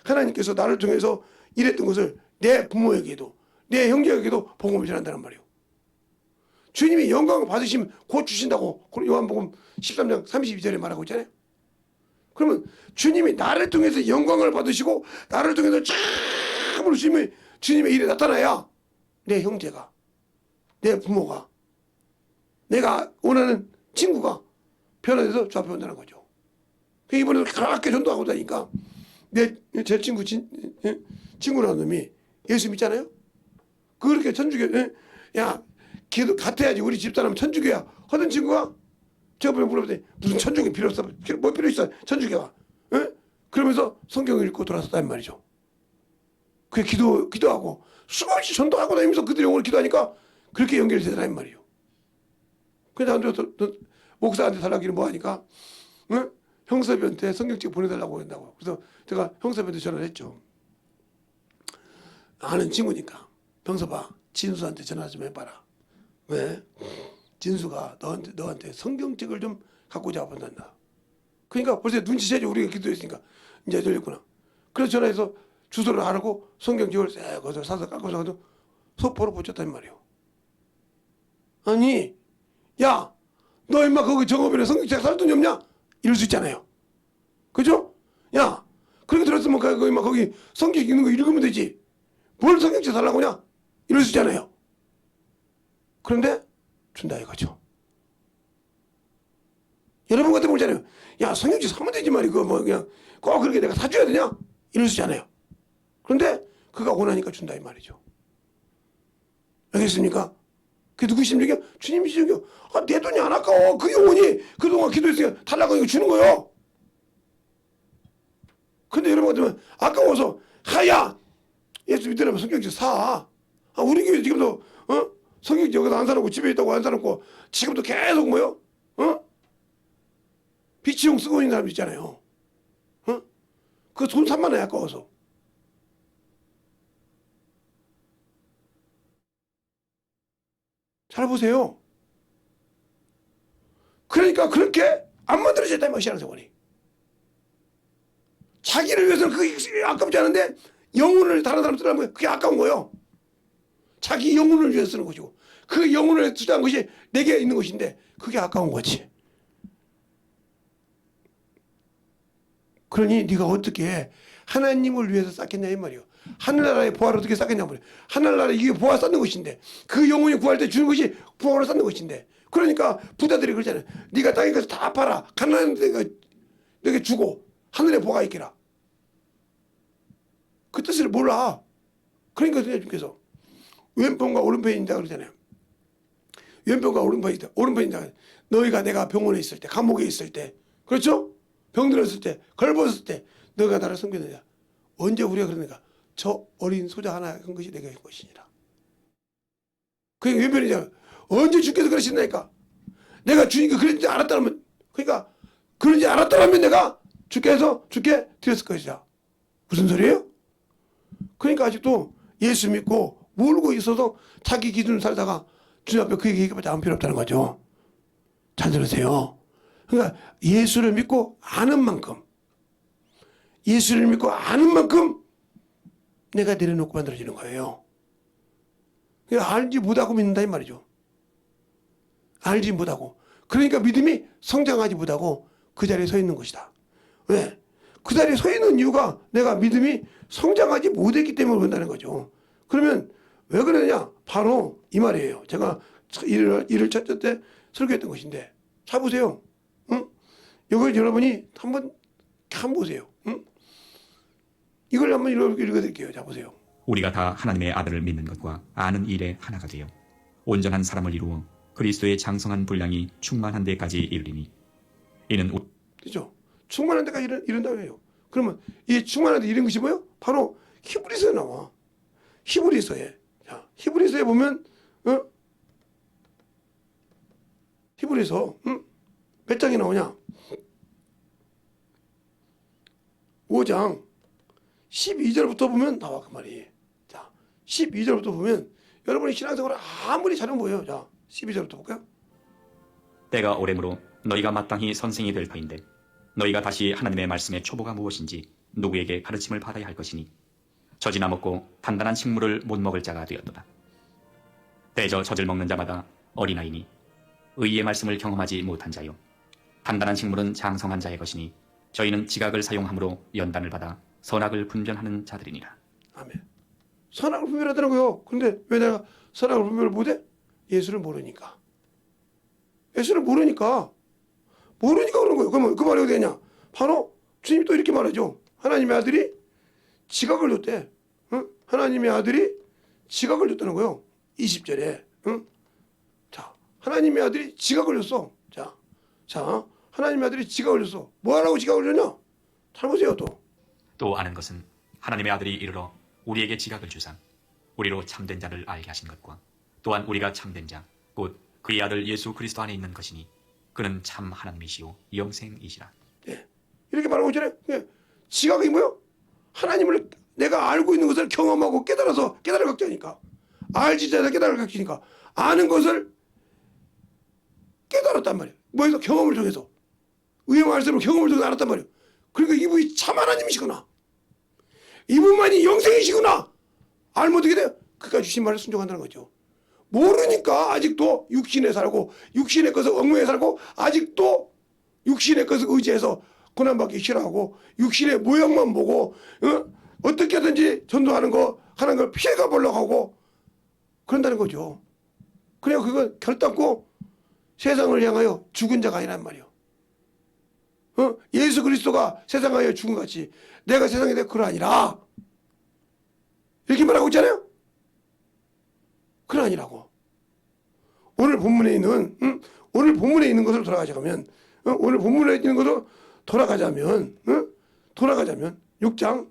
하나님께서 나를 통해서 일했던 것을 내 부모에게도 내 형제에게도 복음을 전한다는 말이에요. 주님이 영광을 받으시면 곧 주신다고 요한복음 13장 32절에 말하고 있잖아요. 그러면 주님이 나를 통해서 영광을 받으시고 나를 통해서 참으로 주님의 일에 나타나야 내 형제가, 내 부모가, 내가 원하는 친구가 변화돼서 주 앞에 온다는 거죠. 이번에도 그렇게 전도하고 다니까 제 친구라는 놈이 예수 믿잖아요. 그렇게 천주교, 야, 걔도 같아야지 우리 집사람 천주교야 하던 친구가 제가 물어봤더니 무슨 천주교 필요 없어. 뭐 필요 있어 천주교가. 그러면서 성경을 읽고 돌아섰단 말이죠. 그게 기도하고 수없이 전도하고 다니면서 그들의 영혼을 기도하니까 그렇게 연결이 되더란 말이에요. 그래서 목사한테 달라기는 뭐하니까 형사비한테 성경책 보내달라고 한다고. 그래서 제가 형사비한테 전화를 했죠. 아는 친구니까 병서봐 진수한테 전화 좀 해봐라. 왜? 진수가 너한테 성경책을 좀 갖고 잡아본단다. 그러니까 벌써 눈치채죠. 우리가 기도했으니까 이제 들렸구나. 그래서 전화해서 주소를 알고 성경책을 싹 거기서 사서 깎아서 속보로 붙였단 말이에요. 아니 야 너 임마 거기 정업인에 성경책 살 돈이 없냐? 이럴 수 있잖아요. 그죠? 야 그렇게 들었으면 거기 성경 읽는 거 읽으면 되지. 뭘 성경책 살라고 하냐? 이럴 수 있잖아요. 그런데 준다 이거죠. 여러분 같은 보잖아요. 야 성경책 사면 되지 말이 그거 뭐 그냥 꼭 그렇게 내가 사줘야 되냐? 이럴 수 있잖아요. 그런데 그가 원하니까 준다 이 말이죠. 알겠습니까? 그게 누구 심정이야? 주님 심정이요. 아, 내 돈이 안 아까워. 그 영혼이 그동안 기도했으니까 달라고 이거 주는 거예요. 근데 여러분 같으면 아까워서 하야 예수 믿으려면 성경책 사. 아, 우리 교회 지금도 성경책 여기서 안 사놓고 집에 있다고 안 사놓고 지금도 계속 뭐요? 비치용 쓰고 있는 사람 있잖아요. 그 돈 3만 원이 아까워서. 잘 보세요. 그러니까 그렇게 안 만들어졌다 이 말이야 신앙생활이. 자기를 위해서는 그게 아깝지 않은데 영혼을 다른 사람 쓰려면 그게 아까운 거예요. 자기 영혼을 위해서 쓰는 것이고 그 영혼을 투자한 것이 내게 있는 것인데 그게 아까운 거지. 그러니 네가 어떻게 하나님을 위해서 쌓겠냐 이 말이에요. 하늘나라의 보화를 어떻게 쌓겠냐 말이에요. 하늘나라에 이게 보화 쌓는 것인데 그 영혼이 구할 때 주는 것이 보화를 쌓는 것인데 그러니까 부자들이 그러잖아요. 네가 땅에 가서 다 팔아. 가난한 데가 너게 주고 하늘에 보화가 있기라. 그 뜻을 몰라. 그러니까 주님께서 왼편과 오른편이다 그러잖아요. 왼편과 오른편이다. 오른편이다. 너희가 내가 병원에 있을 때 감옥에 있을 때 그렇죠? 병들었을 때 걸벗을 때 너희가 나를 섬겼느냐. 언제 우리가 그러니까 저 어린 소자 하나 한 것이 내가 한 것이니라. 그게 왼편이잖아. 언제 주께서 그러신다니까. 내가 주님께 그런지 알았다면 그러니까 그런지 알았다면 내가 주께서 주께 드렸을 것이다. 무슨 소리예요? 그러니까 아직도 예수 믿고 모르고 있어서 자기 기준을 살다가 주님 앞에 그 얘기밖에 안 필요 없다는 거죠. 잘 들으세요. 그러니까 예수를 믿고 아는 만큼 예수를 믿고 아는 만큼 내가 내려놓고 만들어지는 거예요. 그러니까 알지 못하고 믿는다 이 말이죠. 알지 못하고. 그러니까 믿음이 성장하지 못하고 그 자리에 서 있는 것이다. 왜? 그 자리에 서 있는 이유가 내가 믿음이 성장하지 못했기 때문에 그런다는 거죠. 그러면 왜 그러냐? 바로 이 말이에요. 제가 일을 첫째 때 설교했던 것인데 잘 보세요. 이걸 여러분이 한번 보세요. 이걸 한번 읽어드릴게요. 자 보세요. 우리가 다 하나님의 아들을 믿는 것과 아는 일에 하나가 되어 온전한 사람을 이루어 그리스도의 장성한 분량이 충만한 데까지 이르리니 이는 그죠? 충만한 데까지 이른다고 해요. 그러면 이 충만한 데 이른 것이 뭐예요? 바로 히브리서에 나와. 히브리서에. 자, 히브리서에 보면 히브리서 몇 장이 나오냐? 5장 12절부터 보면 나와 그 말이. 자, 12절부터 보면 여러분이 신앙생활을 아무리 잘하면 뭐예요? 자, 12절부터 볼까요? 때가 오래므로 너희가 마땅히 선생이 될 터인데 너희가 다시 하나님의 말씀의 초보가 무엇인지 누구에게 가르침을 받아야 할 것이니 젖이나 먹고 단단한 식물을 못 먹을 자가 되었도다. 대저 젖을 먹는 자마다 어린아이니 의의 말씀을 경험하지 못한 자요 단단한 식물은 장성한 자의 것이니 저희는 지각을 사용함으로 연단을 받아 선악을 분별하는 자들이니라. 아멘. 선악을 분별하더라고요. 그런데 왜 내가 선악을 분별을 못해? 예수를 모르니까. 예수를 모르니까 그런 거예요. 그러면 그 말이 어디 되냐? 바로 주님이 또 이렇게 말하죠. 하나님의 아들이 지각을 줬대. 응? 하나님의 아들이 지각을 줬다는 거예요. 20절에. 응? 자, 하나님의 아들이 지각을 줬어. 자, 하나님의 아들이 지각을 줬어. 뭐 하라고 지각을 줬냐? 잘 보세요 또. 또 아는 것은 하나님의 아들이 이르러 우리에게 지각을 주사 우리로 참된 자를 알게 하신 것과 또한 우리가 참된 자 곧 그의 아들 예수 그리스도 안에 있는 것이니 그는 참 하나님이시오 영생이시라. 예. 이렇게 말하고 있잖아요. 예. 지각이 뭐요? 하나님을 내가 알고 있는 것을 경험하고 깨달을 각자니까. 알지 자다 깨달을 각자니까. 아는 것을 깨달았단 말이에요. 뭐해서? 경험을 통해서. 의의 말씀으로 경험을 통해서 알았단 말이에요. 그러니까 이분이 참 하나님이시구나. 이분만이 영생이시구나. 알면 어떻게 돼요? 그가 주신 말을 순종한다는 거죠. 모르니까 아직도 육신에 살고 육신의 것을 얽매여 살고 아직도 육신의 것을 의지해서 고난받기 싫어하고 육신의 모양만 보고 어떻게든지 전도하는 거 하는 걸 피해가 보려고 하고 그런다는 거죠. 그래야 그건 결단코 세상을 향하여 죽은 자가 아니란 말이요. 예수 그리스도가 세상을 향하여 죽은 것 같이 내가 세상에 대해 그러 아니라 이렇게 말하고 있잖아요. 그러 아니라고. 오늘 본문에 있는 것으로 돌아가자면 오늘 본문에 있는 것으로 돌아가자면 6장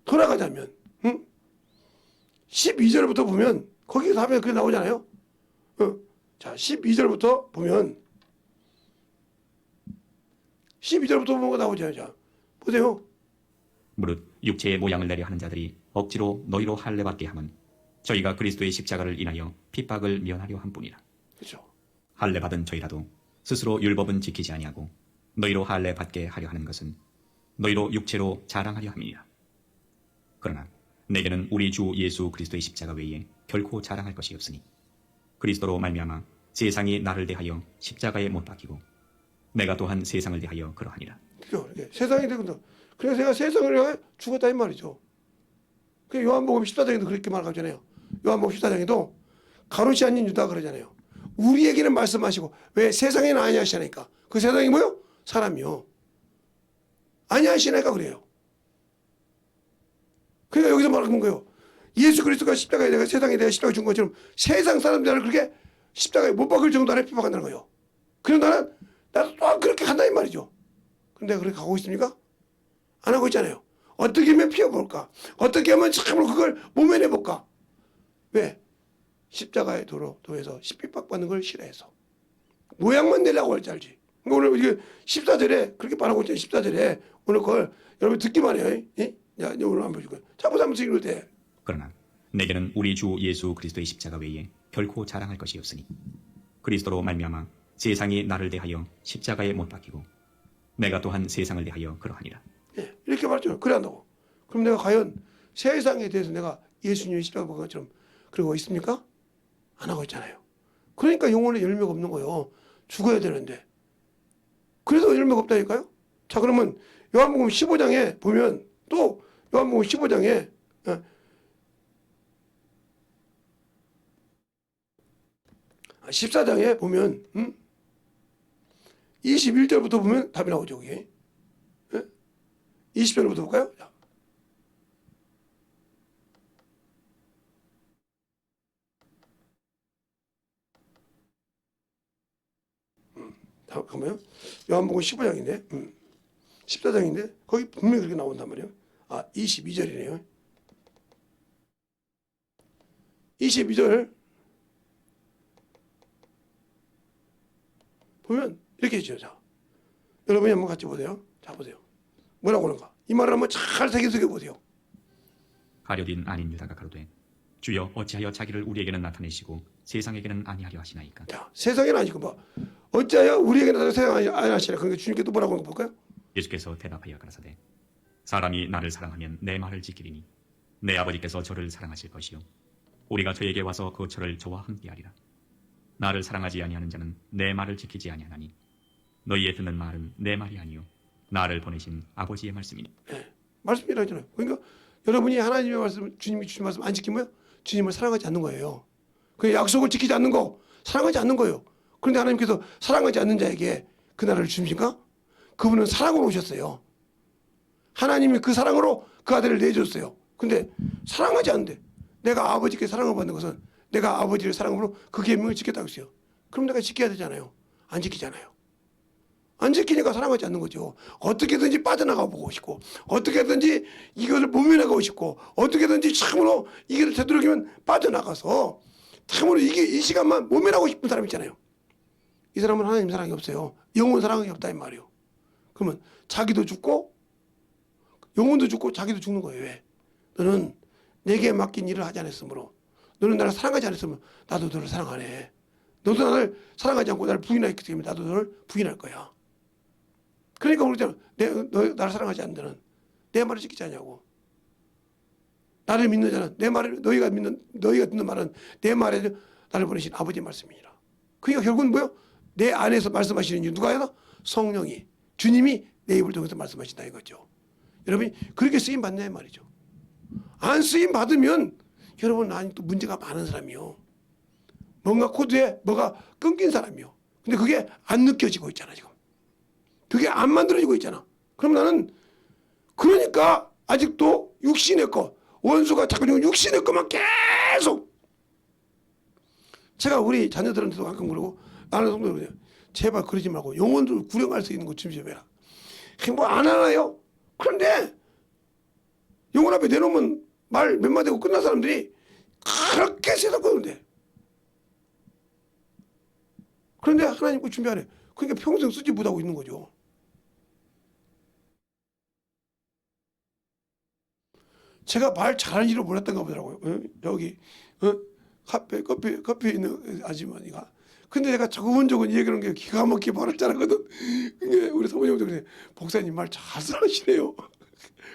돌아가자면 12절부터 보면 거기서 하면 그게 나오잖아요. 자, 12절부터 보면 12절부터 보면 거 나오잖아요. 자, 보세요. 무릇 육체의 모양을 내려 하는 자들이 억지로 너희로 할례받게 하면 저희가 그리스도의 십자가를 인하여 핍박을 면하려 함뿐이라. 그렇죠. 할례받은 저희라도 스스로 율법은 지키지 아니하고 너희로 할례받게 하려 하는 것은 너희로 육체로 자랑하려 함이니라. 그러나 내게는 우리 주 예수 그리스도의 십자가 외에 결코 자랑할 것이 없으니 그리스도로 말미암아 세상이 나를 대하여 십자가에 못 박히고 내가 또한 세상을 대하여 그러하니라. 그죠. 이렇게 세상이 되거든. 그래서 제가 세상을 향해 죽었다 이 말이죠. 그 요한복음 14장에도 그렇게 말하잖아요. 요한복음 14장에도 가롯이 아닌 유다 그러잖아요. 우리에게는 말씀하시고 왜 세상에는 아니하시니까. 그 세상이 뭐요? 사람이요. 아니하시니까 그래요. 그러니까 여기서 말하는 거예요. 예수 그리스도가 십자가에 대해 세상에 대해 십자가 준 것처럼 세상 사람들을 그렇게 십자가에 못 박을 정도로 핍박한다는 거예요. 그래서 나도 또 그렇게 간다 이 말이죠. 근데 그렇게 가고 있습니까? 안 하고 있잖아요. 어떻게 하면 피워볼까? 어떻게 하면 참으로 그걸 모면해볼까? 왜? 십자가의 도에서 핍박받는 걸 싫어해서. 모양만 내려고 할 줄 알지. 그러니까 오늘 이게 14절에 그렇게 말하고 있잖아요. 14절에 오늘 그걸 여러분 듣기만 해요. 예? 자, 오늘 한번 보실 거예요. 자보자 한번 읽을 때. 그러나 내게는 우리 주 예수 그리스도의 십자가 외에 결코 자랑할 것이 없으니 그리스도로 말미암아 세상이 나를 대하여 십자가에 못 박히고 내가 또한 세상을 대하여 그러하니라. 예, 이렇게 말했죠. 그래 한다고. 그럼 내가 과연 세상에 대해서 내가 예수님의 십자가 박은 것처럼 그러고 있습니까? 안 하고 있잖아요. 그러니까 영혼에 열매가 없는 거예요. 죽어야 되는데. 그래서 열매가 없다니까요. 자, 그러면 요한복음 15장에 보면 또 요한복음 15장에 14장에 보면 21절부터 보면 답이 나오죠. 그게. 20절부터 볼까요? 잠깐만요. 요한복음 15장인데 14장인데 거기 분명히 그렇게 나온단 말이에요. 22절이네요. 22절 보면 이렇게 있죠. 자, 여러분이 한번 같이 보세요. 자, 보세요. 뭐라고 하는가? 이 말을 한번 잘 새겨 보세요. 가룟 아닌 유다가 가로되 주여 어찌하여 자기를 우리에게는 나타내시고 세상에게는 아니하려 하시나이까. 자, 세상에는 아니고 뭐 어찌하여 우리에게 나타나 세상에 아니하시나. 그러니까 주님께 또 뭐라고 하는 거 볼까요? 예수께서 대답하여 가라사대 사람이 나를 사랑하면 내 말을 지키리니 내 아버지께서 저를 사랑하실 것이요 우리가 저에게 와서 그 저를 저와 함께하리라. 나를 사랑하지 아니하는 자는 내 말을 지키지 아니하나니 너희의 듣는 말은 내 말이 아니요 나를 보내신 아버지의 말씀이니. 말씀이라 하잖아요. 그러니까 여러분이 하나님의 말씀, 주님이 주신 말씀 안 지키면 주님을 사랑하지 않는 거예요. 그 약속을 지키지 않는 거, 사랑하지 않는 거예요. 그런데 하나님께서 사랑하지 않는 자에게 그 나라를 주십니까? 그분은 사랑으로 오셨어요. 하나님이 그 사랑으로 그 아들을 내줬어요. 근데 사랑하지 않는데 내가 아버지께 사랑을 받는 것은 내가 아버지를 사랑으로 그 계명을 지켰다고 했어요. 그럼 내가 지켜야 되잖아요. 안 지키잖아요. 안 지키니까 사랑하지 않는 거죠. 어떻게든지 빠져나가 보고 싶고 어떻게든지 이것을 모면하고 싶고 어떻게든지 참으로 이것을 되도록이면 빠져나가서 참으로 이게 이 시간만 모면하고 싶은 사람 있잖아요. 이 사람은 하나님 사랑이 없어요. 영혼 사랑이 없다 이 말이에요. 그러면 자기도 죽고 영혼도 죽고 자기도 죽는 거예요. 왜? 너는 내게 맡긴 일을 하지 않았으므로 너는 나를 사랑하지 않았으면 나도 너를 사랑하네. 너도 나를 사랑하지 않고 나를 부인하기 때문에 나도 너를 부인할 거야. 그러니까 그러잖아. 너 나를 사랑하지 않는 자는 내 말을 지키지 않냐고. 나를 믿는 자는 내 말을 너희가 듣는 말은 내 말에 나를 보내신 아버지의 말씀이니라. 그러니까 결국은 뭐요? 내 안에서 말씀하시는 이유 누가요? 성령이 주님이 내 입을 통해서 말씀하신다 이거죠. 여러분이 그렇게 쓰임 받냐 이 말이죠. 안 쓰임 받으면 여러분 아직도 문제가 많은 사람이요. 뭔가 코드에 뭐가 끊긴 사람이요. 근데 그게 안 느껴지고 있잖아 지금. 그게 안 만들어지고 있잖아. 그럼 나는 그러니까 아직도 육신의 거 원수가 자꾸 육신의 것만 계속 제가 우리 자녀들한테도 가끔 그러고 나는 성도들 그래요. 제발 그러지 말고 영혼들 구령할 수 있는 거 좀 해라. 뭐 안 하나요? 그런데 영혼 앞에 내놓으면 말 몇 마디 하고 끝난 사람들이 그렇게 세상거든데. 그런데 하나님 거 준비하래. 그러니까 평생 쓰지 못하고 있는 거죠. 제가 말 잘하는 줄을 몰랐던가 보더라고요. 여기 커피 있는 아주머니가. 근데 내가 조곤조곤 얘기하는 게 기가 막히게 말을 잘하거든. 그게 우리 사모님도 그래. 목사님 말 잘 잘하시네요.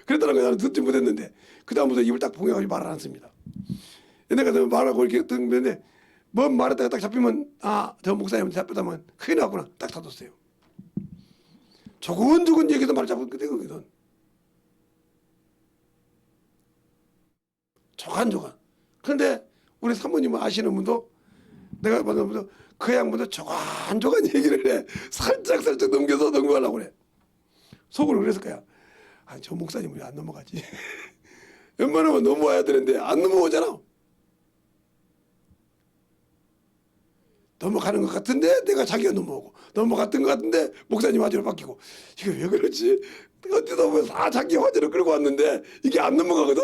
그랬더라고요. 나는 듣지 못했는데 그 다음부터 입을 딱 봉해가지고 말을 안 씁니다. 내가 말하고 이렇게 듣는데 뭔 말했다가 딱 잡히면 저 목사님한테 잡혔다면 큰일 났구나. 딱 닫았어요. 조곤조곤 얘기도 말 잡은 그거거든. 조간조간. 그런데 우리 사모님은 아시는 분도 내가 만난 분도 그 양반도 조간조간 얘기를 해. 살짝 넘겨가려고 그래. 속으로 그랬을 거야. 저 목사님은 왜 안 넘어가지? 웬만하면 넘어와야 되는데 안 넘어오잖아. 넘어가는 것 같은데 내가 자기가 넘어오고 넘어갔던 것 같은데 목사님 화제로 바뀌고 이게 왜 그러지? 어디다 보면 다 자기 화제로 끌고 왔는데 이게 안 넘어가거든?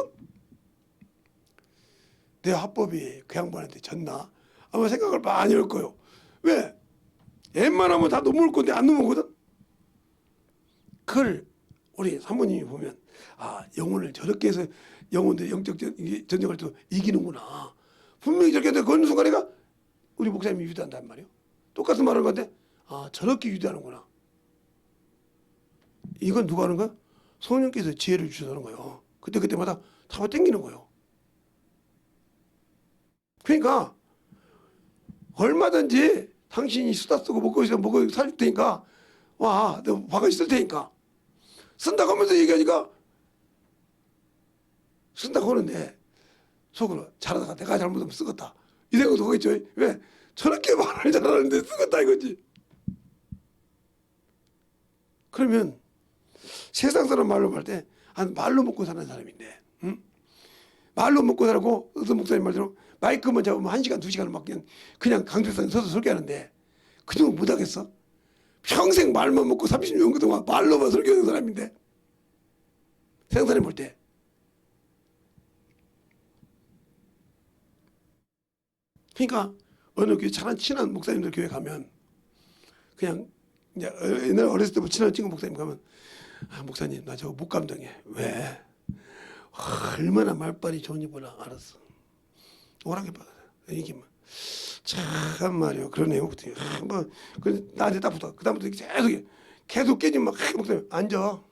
내 합법이 그 양반한테 졌나? 아마 생각을 많이 할 거예요. 왜? 웬만하면 다 넘어올 건데 안 넘어오거든? 그걸 우리 사모님이 보면 영혼을 저렇게 해서 영혼들 영적 전쟁을 또 이기는구나. 분명히 저렇게 해서 그 순간에가 우리 목사님이 유도한단 말이에요. 똑같은 말을 건데 저렇게 유도하는구나. 이건 누가 하는 거야? 성령께서 지혜를 주시는 거예요. 그때마다 잡아 당기는 거예요. 그러니까 얼마든지 당신이 수다 쓰고 먹고 살줄 테니까 내가 박아 있을 테니까 쓴다고 하면서 얘기하니까 쓴다고 하는데 속으로 잘하다가 내가 잘못하면 쓰겠다 이 생각도 하겠죠. 왜? 저렇게 말을 잘하는데 쓰겠다 이거지. 그러면 세상 사람 말로 할 때 말로 먹고 사는 사람인데 말로 먹고 살고 어떤 목사님 말대로 마이크만 잡으면 1시간 2시간을 막 그냥 강조해서 서서 설교하는데 그 정도 못하겠어? 평생 말만 먹고 30년 그동안 말로만 설교하는 사람인데 세상 사람 볼 때. 그러니까 어느 교회 친한 목사님들 교회 가면 그냥 이제 옛날 어렸을 때부터 친한 친구 목사님 가면 목사님 나 저거 못 감당해. 왜? 얼마나 말빨이 좋은지 몰라. 알았어. 오락해 봐. 얘기만. 참 말이요. 그러네요. 뭐 나한테 딱 붙어. 그다음부터 계속 깨지면 막 목사님 앉아.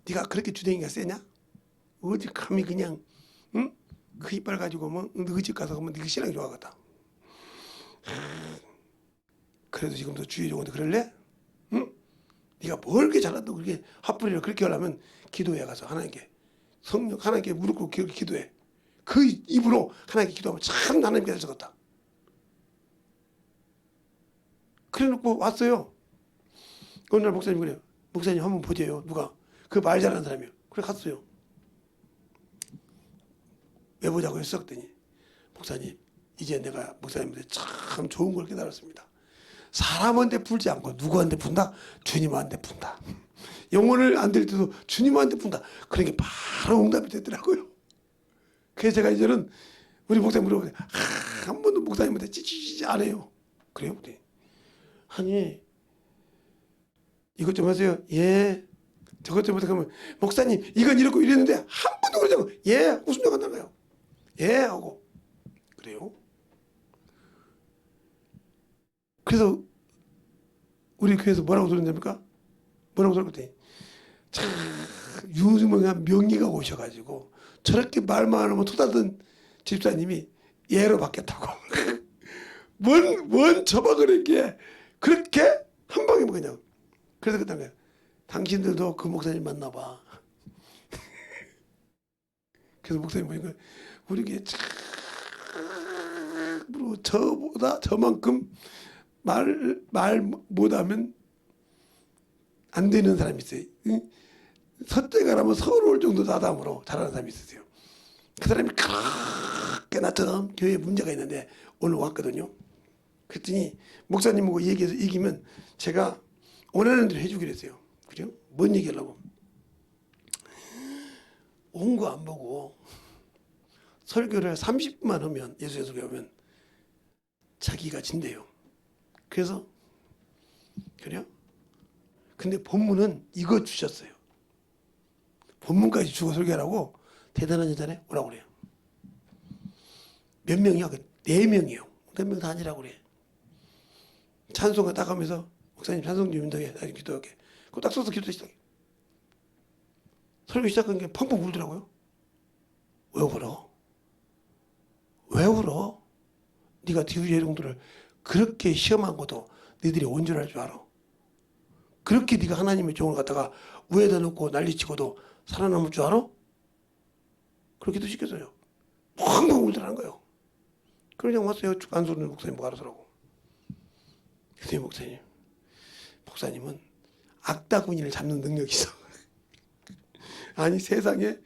네가 그렇게 주댕이가 세냐? 어디 감히 그냥 응? 그 이빨 가지고 뭐 너희 집 가서 하면 네가 신앙이 좋아하겠다. 그래도 지금도 주의 종한테 그럴래? 응? 네가 뭘 그렇게 잘한다고 그렇게 핫불이를 그렇게 하려면 기도해 가서 하나님께 성령 하나님께 무릎 꿇고 기도해. 그 입으로 하나님께 기도하면 참 하나님께 되셨다. 그래놓고 왔어요. 어느 날 목사님 그래요. 목사님 한번 보세요. 누가 그 말 잘하는 사람이요. 그래 갔어요. 왜 보자고 했어? 그랬더니 목사님 이제 내가 목사님한테 참 좋은 걸 깨달았습니다. 사람한테 풀지 않고 누구한테 푼다? 주님한테 푼다. 영혼을 안 드릴 때도 주님한테 푼다. 그러니까 바로 응답이 되더라고요. 그래서 제가 이제는 우리 목사님 물어보세요. 한 번도 목사님한테 찌찌찌 안 해요. 그래요? 아니 이것 좀 하세요. 예. 저것 좀 하세요. 그러면 목사님 이건 이렇고 이랬는데 한 번도 그러자고 예 웃음 적 안 나가요. 예 하고 그래요. 그래서 우리 교회에서 뭐라고 소리냅니까? 뭐라고 소리했더니 참 유명한 명의가 오셔가지고 저렇게 말만 하면 토다던 집사님이 예로 바뀌었다고. 뭔 처박을 했기에 그렇게 한 방에 먹었냐고. 그래서 그랬던 거예요. 당신들도 그 목사님 만나봐. 그래서 목사님 보니까 우리 교회 참으로 저만큼 말 못하면 안 되는 사람이 있어요. 서대가라면 서울 올 정도 나담으로 잘하는 사람이 있었어요. 그 사람이 그렇게 나처럼 교회에 문제가 있는데 오늘 왔거든요. 그랬더니 목사님하고 얘기해서 이기면 제가 원하는 대로 해주기로 했어요. 그죠? 뭔 얘기하려고? 온 거 안 보고 설교를 30분만 하면 예수의 설교하면 자기가 진대요. 그래서 그래요? 근데 본문은 이거 주셨어요. 본문까지 주고 설교하라고 대단한 여자네 오라고 그래요. 몇 명이야? 4명이요. 몇 명 다 아니라고 그래. 찬송가 딱 하면서 목사님 찬송 좀 인도해. 나 기도할게. 그거 딱 써서 기도 시작해. 설교 시작한 게 펑펑 울더라고요. 왜 울어? 왜 울어? 네가 뒤에 동들을 그렇게 시험한 것도 너희들이 온전할 줄 알아. 그렇게 네가 하나님의 종을 갖다가 위에다 놓고 난리치고도 살아남을 줄 알아? 그렇게도 시켰어요. 펑펑 울더라는 거예요. 그러냥 왔어요. 안소는 목사님 뭐 알아서라고. 근데 목사님은 악다구니를 잡는 능력이 있어. 아니 세상에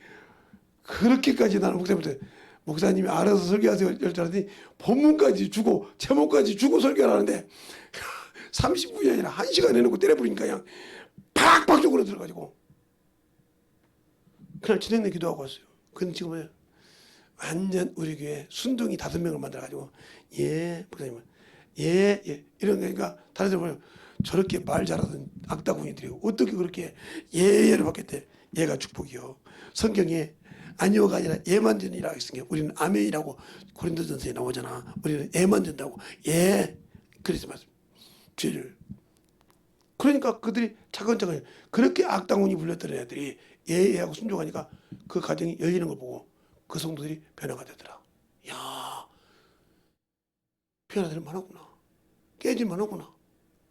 그렇게까지 나는 목사님이 알아서 설교하세요 할 줄 알았더니 본문까지 주고 제목까지 주고 설교를 하는데 30분이 아니라 1시간 해놓고 때려버리니까 그냥 팍팍 쪽으로 들어가지고 그냥 진행내 기도하고 왔어요. 근데 지금은 완전 우리 교회 순둥이 5명을 만들어가지고 예 목사님은 예 이런 거니까 다른 사람은 저렇게 말 잘하던 악다구니들이 어떻게 그렇게 예를 받겠대. 예가 축복이요. 성경에 아니오가 아니라 예만 된이라고 했으니까 우리는 아멘이라고 고린도전서에 나오잖아. 우리는 예만 된다고. 예. 그래서 말씀. 죄를. 그러니까 그들이 차근차근 그렇게 악다구니 불렸던 애들이 예하고 순종하니까 그 가정이 열리는 걸 보고 그 성도들이 변화가 되더라. 야, 변화될 만하구나. 깨질 만하구나.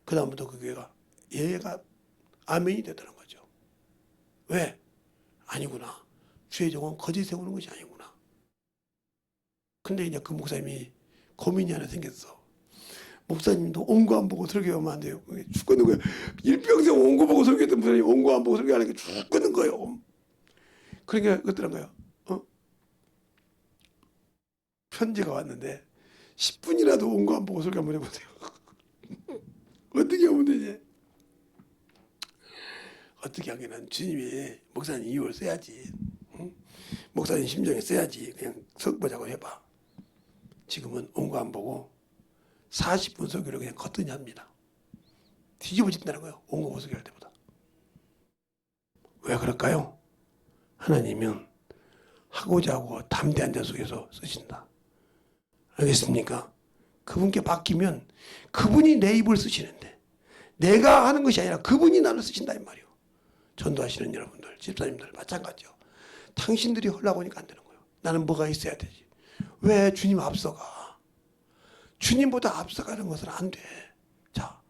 그 다음부터 그 교회가 예가 아멘이 되더라는 거죠. 왜? 아니구나. 주의 종은 거짓 세우는 것이 아니구나. 근데 이제 그 목사님이 고민이 하나 생겼어. 목사님도 온거 안 보고 설교하면 안 돼요. 죽겠는 거예요. 일평생 온거 보고 설교했던 목사님이 온거 안 보고 설교하는 게 죽겠는 거예요. 그러니까 어떠란 거야? 편지가 왔는데 10분이라도 온거 안 보고 설교 한번 해보세요. 어떻게 하면 되지? 어떻게 하기는 주님이 목사님 이유를 써야지. 응? 목사님 심정에 써야지. 그냥 석보자고 해봐. 지금은 온 거 안 보고 40분 설교를 그냥 걷더니 합니다. 뒤집어진다는 거예요. 온 거 설교할 때보다. 왜 그럴까요? 하나님은 하고자 하고 담대한 자 속에서 쓰신다. 알겠습니까? 그분께 맡기면 그분이 내 입을 쓰시는데 내가 하는 것이 아니라 그분이 나를 쓰신다 이 말이에요. 전도하시는 여러분들, 집사님들 마찬가지요. 당신들이 하려고 하니까 안 되는 거예요. 나는 뭐가 있어야 되지. 왜 주님 앞서가? 주님보다 앞서가는 것은 안 돼. 자,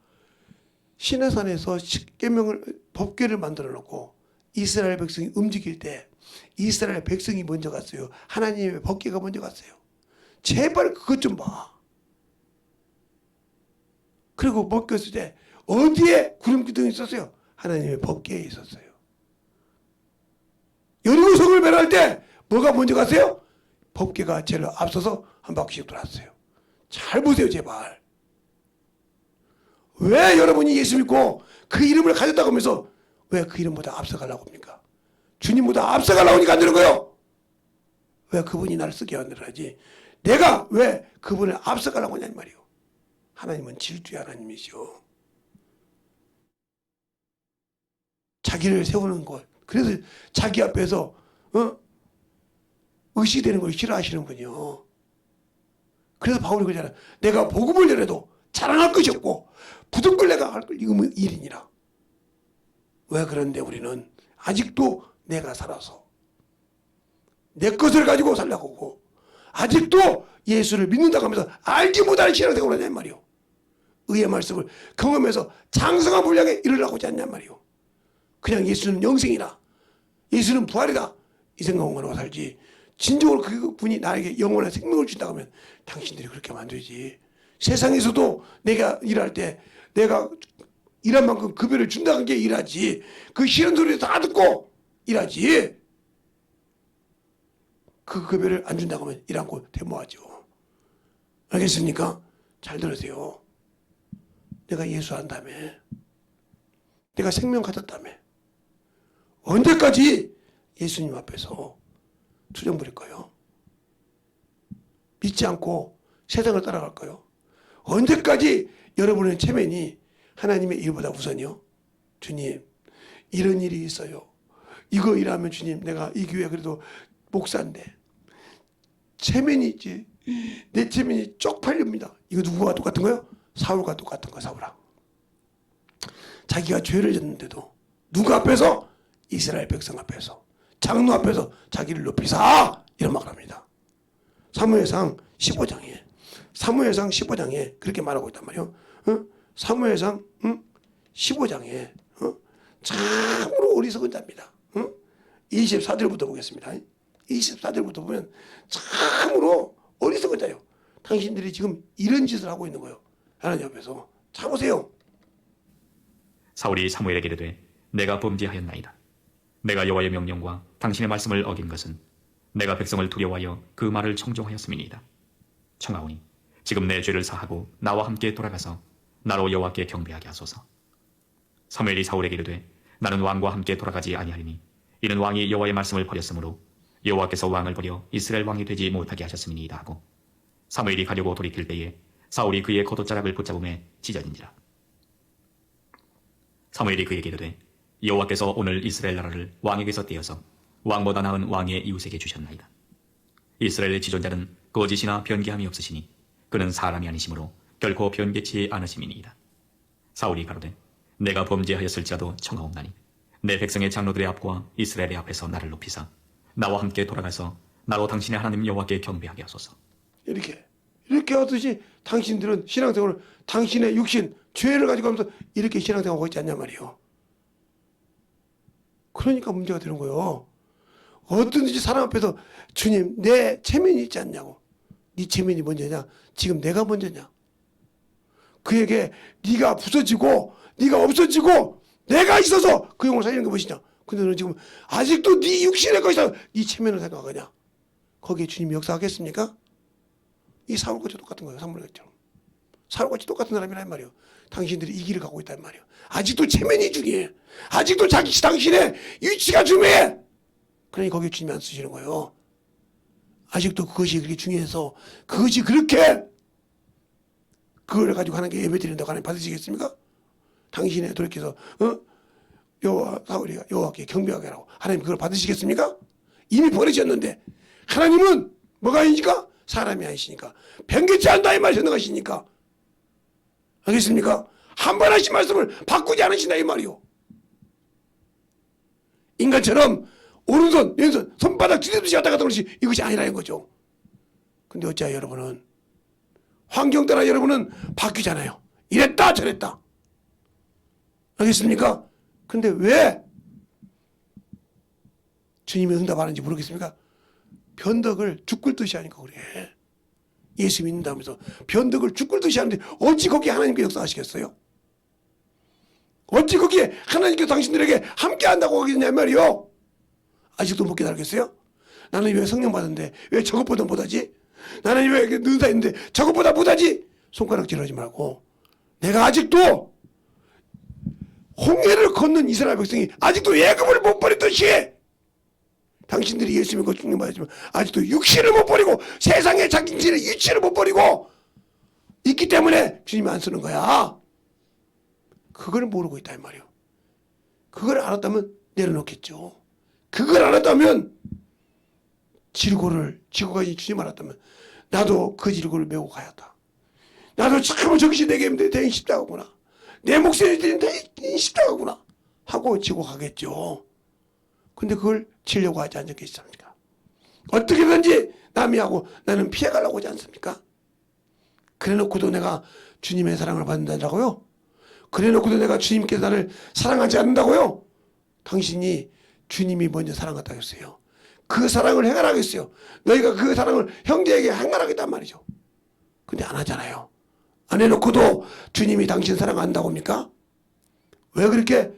시내산에서 십계명을 법궤를 만들어 놓고 이스라엘 백성이 움직일 때 이스라엘 백성이 먼저 갔어요. 하나님의 법궤가 먼저 갔어요. 제발 그것 좀 봐. 그리고 법궤 쓸 때 어디에 구름 기둥이 있었어요? 하나님의 법궤에 있었어요. 여리고 성을 멸할 때 뭐가 먼저 갔어요? 법궤가 제일 앞서서 한 바퀴씩 돌았어요. 잘 보세요 제발. 왜 여러분이 예수 믿고 그 이름을 가졌다고 하면서 왜 그 이름보다 앞서가려고 합니까? 주님보다 앞서가려고 하니까 안 되는 거예요. 왜 그분이 나를 쓰게 만들어야지 내가 왜 그분을 앞서가려고 하냐는 말이에요. 하나님은 질투의 하나님이시오. 자기를 세우는 것. 그래서 자기 앞에서 의식되는 걸 싫어하시는 분이요. 그래서 바울이 그러잖아. 내가 복음을 전해도 자랑할 것이 없고 부득불 내가 할 일이니라. 왜 그런데 우리는 아직도 내가 살아서 내 것을 가지고 살려고 하고 아직도 예수를 믿는다고 하면서 알지 못하는 신앙생활을 하냔 말이요. 의의 말씀을 경험해서 장성한 분량에 이르려고 하지 않냔 말이요. 그냥 예수는 영생이다. 예수는 부활이다. 이 생각만 하고 살지. 진정으로 그분이 나에게 영원한 생명을 준다고 하면 당신들이 그렇게 하면 안 되지. 세상에서도 내가 일할 때 내가 일한 만큼 급여를 준다는 게 일하지. 그 싫은 소리 다 듣고 일하지. 그 급여를 안 준다고 하면 일 않고 데모하죠. 알겠습니까? 잘 들으세요. 내가 예수 한다며. 내가 생명 가졌다며. 언제까지 예수님 앞에서 투정 부릴까요? 믿지 않고 세상을 따라갈까요? 언제까지 여러분의 체면이 하나님의 일보다 우선이요? 주님, 이런 일이 있어요. 이거 일하면 주님, 내가 이 교회 그래도 목사인데 체면이 있지. 내 체면이 쪽팔립니다. 이거 누구와 똑같은 거예요? 사울과 똑같은 거예요. 사울아. 자기가 죄를 졌는데도 누구 앞에서? 이스라엘 백성 앞에서 장로 앞에서 자기를 높이사 이런 말을 합니다. 사무엘상 15장에 그렇게 말하고 있단 말이에요. 사무엘상 15장에 참으로 어리석은 자입니다. 24절부터 보겠습니다. 24절부터 보면 참으로 어리석은 자예요. 당신들이 지금 이런 짓을 하고 있는 거예요. 하나님 앞에서. 참으세요. 사울이 사무엘에게 이르되 내가 범죄하였나이다. 내가 여호와의 명령과 당신의 말씀을 어긴 것은 내가 백성을 두려워하여 그 말을 청종하였음이니이다. 청하오니 지금 내 죄를 사하고 나와 함께 돌아가서 나로 여호와께 경배하게 하소서. 사무엘이 사울에게 이르되 나는 왕과 함께 돌아가지 아니하리니 이는 왕이 여호와의 말씀을 버렸으므로 여호와께서 왕을 버려 이스라엘 왕이 되지 못하게 하셨음이니이다 하고 사무엘이 가려고 돌이킬 때에 사울이 그의 겉옷자락을 붙잡음에 찢어진지라. 사무엘이 그에게 이르되 여호와께서 오늘 이스라엘 나라를 왕에게서 떼어서 왕보다 나은 왕의 이웃에게 주셨나이다. 이스라엘의 지존자는 거짓이나 변개함이 없으시니 그는 사람이 아니시므로 결코 변개치 않으심이니이다. 사울이 가로되 내가 범죄하였을지라도 청하옵나니 내 백성의 장로들의 앞과 이스라엘의 앞에서 나를 높이사 나와 함께 돌아가서 나로 당신의 하나님 여호와께 경배하게 하소서. 이렇게 하듯이 당신들은 신앙생활을 당신의 육신 죄를 가지고 하면서 이렇게 신앙생활하고 있지 않냐 말이에요. 그러니까 문제가 되는 거예요. 어떤지 사람 앞에서 주님 내 체면이 있지 않냐고. 네 체면이 먼저냐? 지금 내가 먼저냐? 그에게 네가 부서지고 네가 없어지고 내가 있어서 그 영혼을 살리는 게 무엇이냐? 근데 너는 지금 아직도 네 육신의 것이다. 네 체면을 생각하냐? 거기에 주님이 역사하겠습니까? 이 사울과 똑같은 거예요. 사무엘처럼. 사울같이 똑같은 사람이란 말이에요. 당신들이 이 길을 가고 있단 말이에요. 아직도 체면이 중요해. 아직도 당신의 위치가 중요해. 그러니 거기에 주님이 안 쓰시는 거예요. 아직도 그것이 그렇게 중요해서 그것이 그렇게 그걸 가지고 하나님께 예배드린다고 하나님 받으시겠습니까? 당신의 돌이켜서 사울이가 여호와께 경배하게 하라고 하나님 그걸 받으시겠습니까? 이미 버리셨는데 하나님은 뭐가 아니니까? 사람이 아니시니까 변개치 않다 이 말이 전능하시니까 알겠습니까? 한 번 하신 말씀을 바꾸지 않으신다 이 말이요. 인간처럼 오른손 왼손 손바닥 뒤집듯이 왔다 갔다 그러시 이것이 아니라는 거죠. 근데 어찌하여 여러분은 환경 따라 여러분은 바뀌잖아요. 이랬다 저랬다 알겠습니까? 근데 왜 주님이 응답하는지 모르겠습니까? 변덕을 죽글듯이 하니까 그래. 예수 믿는다면서 변덕을 죽글듯이 하는데 어찌 거기에 하나님께 역사하시겠어요? 어찌 거기에 하나님께서 당신들에게 함께 한다고 하겠냐 말이요. 아직도 못 깨달겠어요? 나는 왜 성령 받았는데 왜 저것보다 못하지? 나는 왜 이렇게 능사 있는데 저것보다 못하지? 손가락질 하지 말고 내가 아직도 홍해를 걷는 이스라엘 백성이 아직도 예금을 못 버리듯이 당신들이 예수 믿고 죽는 받았지만 아직도 육신을 못 버리고 세상에 자기들의 위치를 못 버리고 있기 때문에 주님이 안 쓰는 거야. 그걸 모르고 있다 이 말이요. 그걸 알았다면 내려놓겠죠. 그걸 알았다면 지고가 주님 알았다면 나도 그 지고를 메고 가야다. 나도 참 저것이 내게 대인 십자가구나. 내 목숨이 대인 십자가구나 하고 지고 가겠죠. 근데 그걸 지려고 하지 않겠습니까? 어떻게든지 남이 하고 나는 피해가려고 하지 않습니까? 그래놓고도 내가 주님의 사랑을 받는다고요? 그래놓고도 내가 주님께서 나를 사랑하지 않는다고요? 당신이 주님이 먼저 사랑한다고 했어요. 그 사랑을 행하라겠어요. 너희가 그 사랑을 형제에게 행하라겠단 말이죠. 근데 안 하잖아요. 안 해놓고도 주님이 당신 사랑 안 한다고 합니까? 왜 그렇게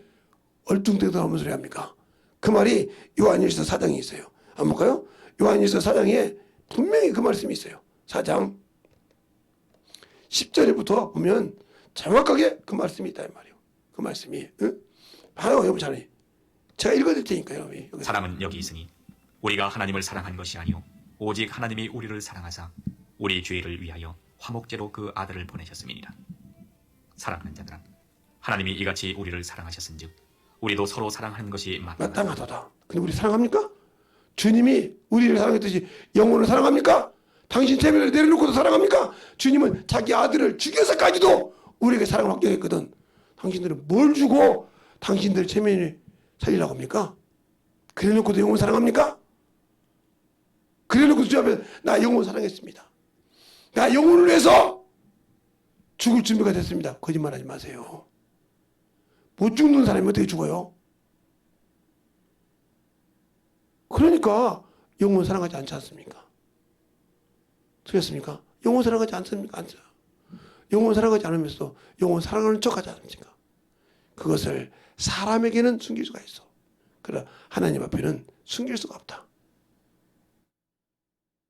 얼뚱뚱하는 소리 합니까? 그 말이 요한일서 4장에 있어요. 한번 볼까요? 요한일서 4장에 분명히 그 말씀이 있어요. 4장 10절부터 보면 정확하게 그 말씀이 있다 이 말이에요. 그 말씀이 봐요 여러분 잘해. 제가 읽어드릴 테니까요. 여러분. 사랑은 여기 있으니 우리가 하나님을 사랑한 것이 아니요 오직 하나님이 우리를 사랑하사 우리 죄를 위하여 화목제로 그 아들을 보내셨음이니라. 사랑하는 자들아 하나님이 이같이 우리를 사랑하셨은즉 우리도 서로 사랑하는 것이 마땅하도다. 근데 우리 사랑합니까? 주님이 우리를 사랑했듯이 영혼을 사랑합니까? 당신 체면을 내려놓고도 사랑합니까? 주님은 자기 아들을 죽여서까지도 우리에게 사랑을 확정했거든. 당신들은 뭘 주고 당신들 체면을 살리려고 합니까? 그래놓고도 영혼 사랑합니까? 그래놓고도 주 앞에 나 영혼 사랑했습니다. 나 영혼을 위해서 죽을 준비가 됐습니다. 거짓말하지 마세요. 못 죽는 사람이 어떻게 죽어요? 그러니까 영혼 사랑하지 않지 않습니까? 틀렸습니까? 영혼 사랑하지 않습니까? 안 영혼 사랑하지 않으면서 영혼 사랑하는 척하지 않습니까? 그것을 사람에게는 숨길 수가 있어. 그러나 하나님 앞에는 숨길 수가 없다.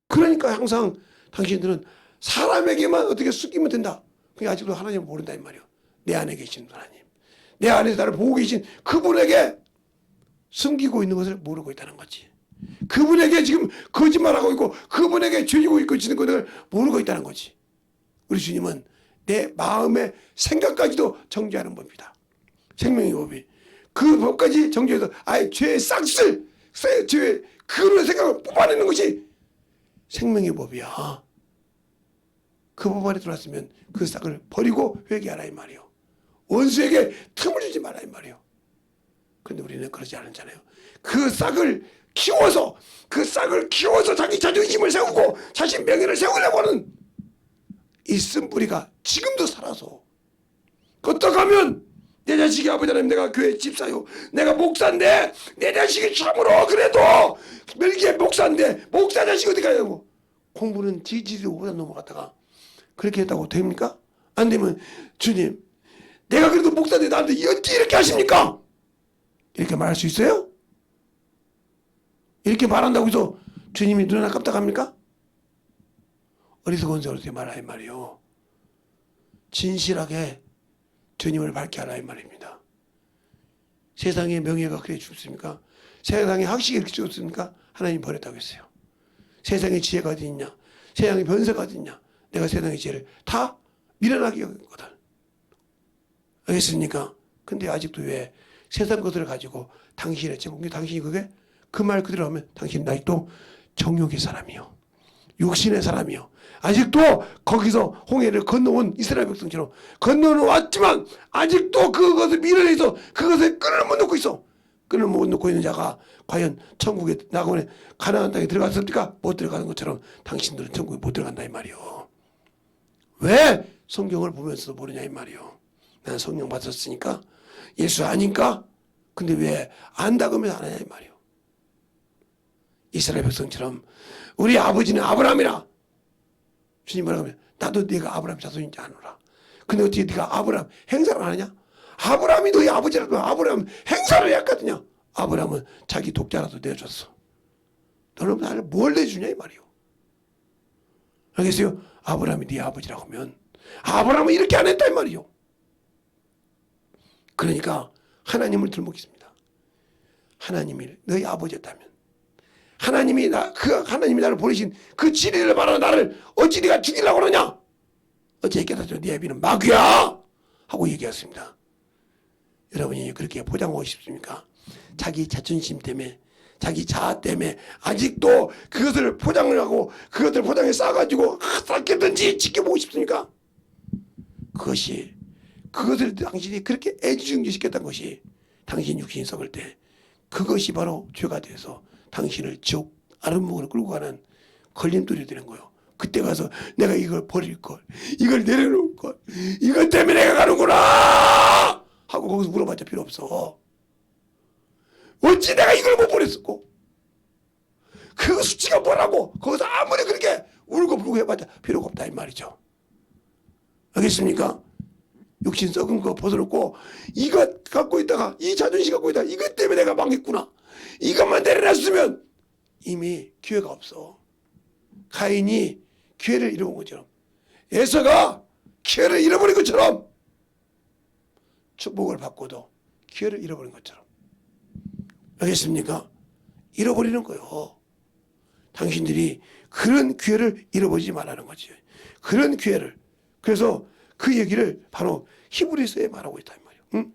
그러니까 항상 당신들은 사람에게만 어떻게 숨기면 된다. 그게 아직도 하나님을 모른다 이 말이에요. 내 안에 계신 하나님. 내 안에서 나를 보고 계신 그분에게 숨기고 있는 것을 모르고 있다는 거지. 그분에게 지금 거짓말하고 있고 그분에게 죄지고 있고 지는 것을 모르고 있다는 거지. 우리 주님은 내 마음의 생각까지도 정죄하는 법입니다. 생명의 법이. 그 법까지 정죄해서 아예 죄의 싹쓸 죄의 그런 생각을 뽑아내는 것이 생명의 법이야. 그 법 안에 들어왔으면 그 싹을 버리고 회개하라 이 말이요. 원수에게 틈을 주지 마라 이 말이요. 그런데 우리는 그러지 않잖아요. 그 싹을 키워서 자기 자존심을 세우고 자신 명예를 세우려고 하는 이 쓴뿌리가 지금도 살아서 어떻게 하면 내 자식이 아버지 하나님 내가 교회 집사요 내가 목사인데 내 자식이 참으로 그래도 멜기에 목사인데 목사 자식이 어디 가냐고 공부는 지지도 못한 넘어갔다가 그렇게 했다고 됩니까? 안 되면 주님 내가 그래도 목사인데 나한테 어찌 이렇게 하십니까? 이렇게 말할 수 있어요? 이렇게 말한다고 해서 주님이 눈이나 깜빡합니까? 어리석은 소리 말하이 말이요. 진실하게 주님을 밝게 하라 이 말입니다. 세상의 명예가 그래 죽습니까? 세상의 학식이 그렇게 죽습니까? 하나님 버렸다고 했어요. 세상의 지혜가 어디 있냐? 세상의 변세가 어디 있냐? 내가 세상의 지혜를 다 미련하게 여겼거든. 알겠습니까? 근데 아직도 왜 세상 것들을 가지고 당신의 제공기 당신이 그게 그 말 그대로 하면 당신은 아직도 정욕의 사람이요, 육신의 사람이요, 아직도 거기서 홍해를 건너온 이스라엘 백성처럼 건너왔지만 아직도 그것을 미련해서 그것을 끈을 못 놓고 있어. 끈을 못 놓고 있는 자가 과연 천국에 나가면 가나안 땅에 들어갔습니까? 못 들어가는 것처럼 당신들은 천국에 못 들어간다 이 말이요. 왜 성경을 보면서도 모르냐 이 말이요. 난 성령 받았으니까 예수 아닌가? 근데 왜 안다고 하면 안 하냐 이 말이요. 이스라엘 백성처럼 우리 아버지는 아브라함이라. 주님 뭐라고 하면 나도 네가 아브라함 자손인지 아노라. 근데 어떻게 네가 아브라함 행사를 안 하냐? 아브라함이 너희 아버지라도 아브라함 행사를 했거든요. 아브라함은 자기 독자라도 내줬어. 너는 나를 뭘 내주냐 이 말이요. 알겠어요? 아브라함이 네 아버지라고 하면 아브라함은 이렇게 안 했다 이 말이요. 그러니까 하나님을 들먹이십니다. 하나님이 너희 아버지였다면 하나님이 하나님이 나를 보내신 그 진리를 말하는 나를 어찌 네가 죽이려고 그러냐? 어찌 깨닫죠? 네 애비는 마귀야! 하고 얘기했습니다. 여러분이 그렇게 포장하고 싶습니까? 자기 자존심 때문에 자기 자아 때문에 아직도 그것을 포장을 하고 그것을 포장해 싸가지고 어떻게든지 지켜보고 싶습니까? 그것을 당신이 그렇게 애지중지시켰던 것이 당신 육신이 썩을 때 그것이 바로 죄가 돼서 당신을 지옥 아랫목으로 끌고 가는 걸림돌이 되는 거예요. 그때 가서 내가 이걸 버릴 걸, 이걸 내려놓을 걸, 이것 때문에 내가 가는구나 하고 거기서 물어봤자 필요 없어. 어찌 내가 이걸 못 버렸었고 그 수치가 뭐라고 거기서 아무리 그렇게 울고 불고 해봤자 필요가 없다 이 말이죠. 알겠습니까? 육신 썩은 거 벗어놓고 이것 갖고 있다가 이 자존심 갖고 있다가 이것 때문에 내가 망했구나, 이것만 내려놨으면 이미 기회가 없어. 가인이 기회를 잃어본 것처럼 에서가 기회를 잃어버린 것처럼 축복을 받고도 기회를 잃어버린 것처럼. 알겠습니까? 잃어버리는 거요. 당신들이 그런 기회를 잃어버리지 말라는 거지. 그런 기회를. 그래서 그 얘기를 바로 히브리서에 말하고 있다 이 말이에요. 응?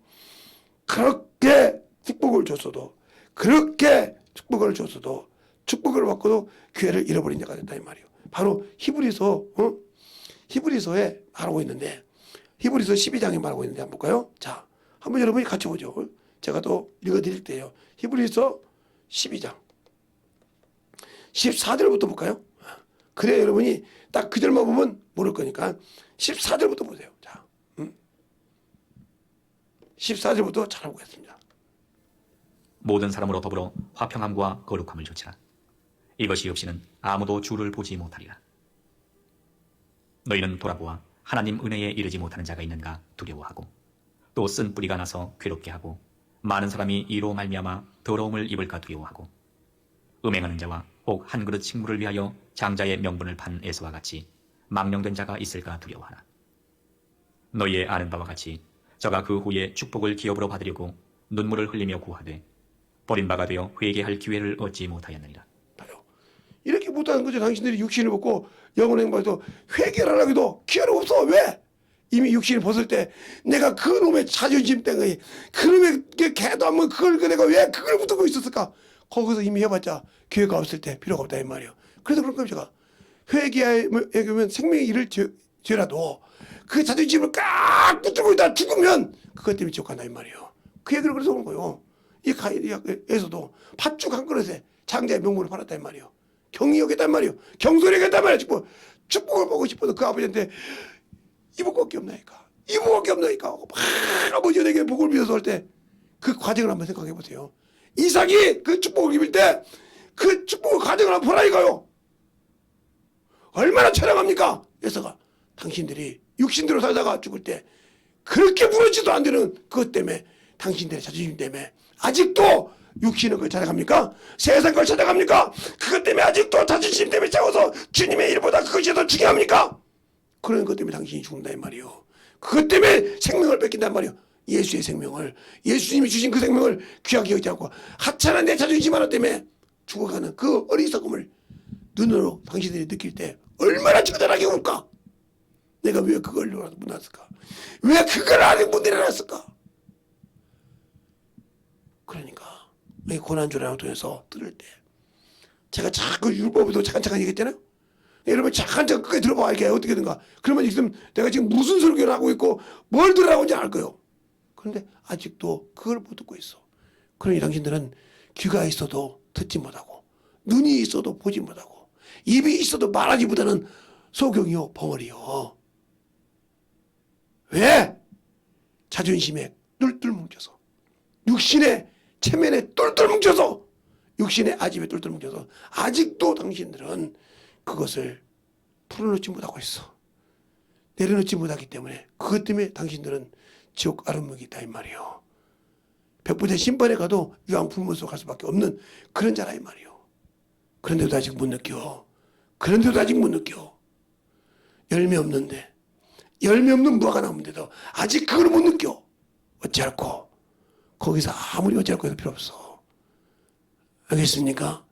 그렇게 축복을 줬어도 그렇게 축복을 줬어도 축복을 받고도 기회를 잃어버린 자가 됐다 이 말이에요. 바로 히브리서에 말하고 있는데 히브리서 12장에 말하고 있는데 한번 볼까요? 자, 한번 여러분이 같이 보죠. 제가 또 읽어드릴 때요. 히브리서 12장 14절부터 볼까요? 그래 여러분이 딱 그 절만 보면 모를 거니까 14절부터 보세요. 자, 14절부터 잘 보겠습니다. 모든 사람으로 더불어 화평함과 거룩함을 조치라. 이것이 없이는 아무도 주를 보지 못하리라. 너희는 돌아보아 하나님 은혜에 이르지 못하는 자가 있는가 두려워하고 또 쓴 뿌리가 나서 괴롭게 하고 많은 사람이 이로 말미암아 더러움을 입을까 두려워하고 음행하는 자와 혹 한 그릇 식물을 위하여 장자의 명분을 판 에서와 같이 망령된 자가 있을까 두려워하라. 너희의 아는 바와 같이 저가 그 후에 축복을 기업으로 받으려고 눈물을 흘리며 구하되 버림바가 되어 회개할 기회를 얻지 못하였느니라. 이렇게 못하는 거죠. 당신들이 육신을 벗고 영혼의 행방에서 회개를 하기도 기회가 없어. 왜? 이미 육신을 벗을 때 내가 그 놈의 자존심 때문에 그 놈의 개도 한번 그걸 내가 왜 그걸 붙들고 있었을까? 거기서 이미 해봤자 기회가 없을 때 필요가 없다 이 말이에요. 그래서 그런 겁니다. 제가 회개하면 생명이 잃을 죄라도 그 자존심을 꽉 붙들고 있다 죽으면 그것 때문에 지옥 간다 이 말이에요. 그 얘기를 그래서 그런 거예요. 이 가인에서도 팥죽 한 그릇에 장자의 명분을 팔았다 이 말이에요. 경이 여겼단 말이에요. 경솔이 여겼단 말이에요. 축복을 보고 싶어도 그 아버지한테 이복밖에 없나니까. 이복밖에 없나니까. 막 아버지가 내게 복을 빌어서 할 때 그 과정을 한번 생각해 보세요. 이삭이 그 축복을 입을 때 그 축복의 과정을 한번 보라니까요. 얼마나 처량합니까? 에서가 당신들이 육신대로 살다가 죽을 때 그렇게 무너지도 안 되는 그것 때문에 당신들의 자존심 때문에 아직도 육신은 걸 찾아갑니까? 세상 걸 찾아갑니까? 그것 때문에 아직도 자존심 때문에 싸워서 주님의 일보다 그것이 더 중요합니까? 그런 것 때문에 당신이 죽는다 이 말이에요. 그것 때문에 생명을 뺏긴단 말이에요. 예수의 생명을, 예수님이 주신 그 생명을 귀하게 여기지 않고 하찮은 내 자존심 하나 때문에 죽어가는 그 어리석음을 눈으로 당신들이 느낄 때 얼마나 처절하게 울까? 내가 왜 그걸 못 났을까? 왜 그걸 아직 못 내려놨을까? 그러니까 이 고난주라는 통해서 들을 때 제가 자꾸 율법에도 잠깐 얘기했잖아요. 여러분 잠깐 끝까지 들어봐. 이게 어떻게든가. 그러면 지금 내가 지금 무슨 설교를 하고 있고 뭘 들으라고 이제 알 거예요. 그런데 아직도 그걸 못 듣고 있어. 그러니 당신들은 귀가 있어도 듣지 못하고 눈이 있어도 보지 못하고 입이 있어도 말하지 못하는 소경이요 벙어리요. 왜? 자존심에 똘똘 뭉쳐서, 육신의 체면에 똘똘 뭉쳐서, 육신의 아집에 똘똘 뭉쳐서 아직도 당신들은 그것을 풀어놓지 못하고 있어. 내려놓지 못하기 때문에 그것 때문에 당신들은 지옥 아름목이 있다 이 말이요. 백부대 심판에 가도 유황불문소 갈 수밖에 없는 그런 자라 이 말이요. 그런데도 아직 못 느껴. 그런데도 아직 못 느껴. 열매 없는데, 열매 없는 무화과 나무인데도 아직 그걸 못 느껴. 어찌할꼬? 거기서 아무리 어찌할꼬 해도 필요 없어. 알겠습니까?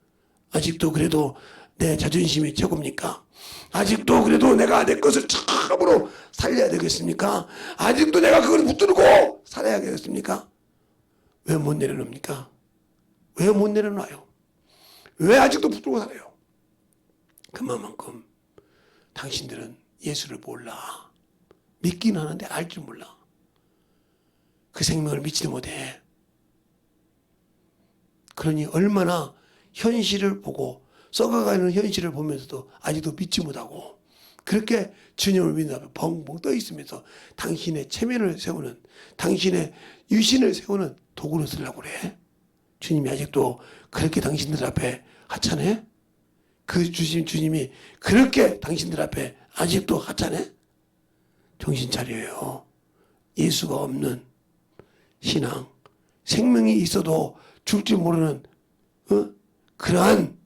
아직도 그래도 내 자존심이 최고입니까? 아직도 그래도 내가 내 것을 참으로 살려야 되겠습니까? 아직도 내가 그걸 붙들고 살아야 되겠습니까? 왜 못 내려놓습니까? 왜 못 내려놔요? 왜 아직도 붙들고 살아요? 그만큼 당신들은 예수를 몰라. 믿긴 하는데 알 줄 몰라. 그 생명을 믿지도 못해. 그러니 얼마나 현실을 보고 썩어가는 현실을 보면서도 아직도 믿지 못하고 그렇게 주님을 믿는 앞에 벙벙 떠 있으면서 당신의 체면을 세우는, 당신의 유신을 세우는 도구로 쓰려고 그래. 주님이 아직도 그렇게 당신들 앞에 하찮해? 그 주님이 그렇게 당신들 앞에 아직도 하찮해? 정신 차려요. 예수가 없는 신앙, 생명이 있어도 줄 줄 모르는 그러한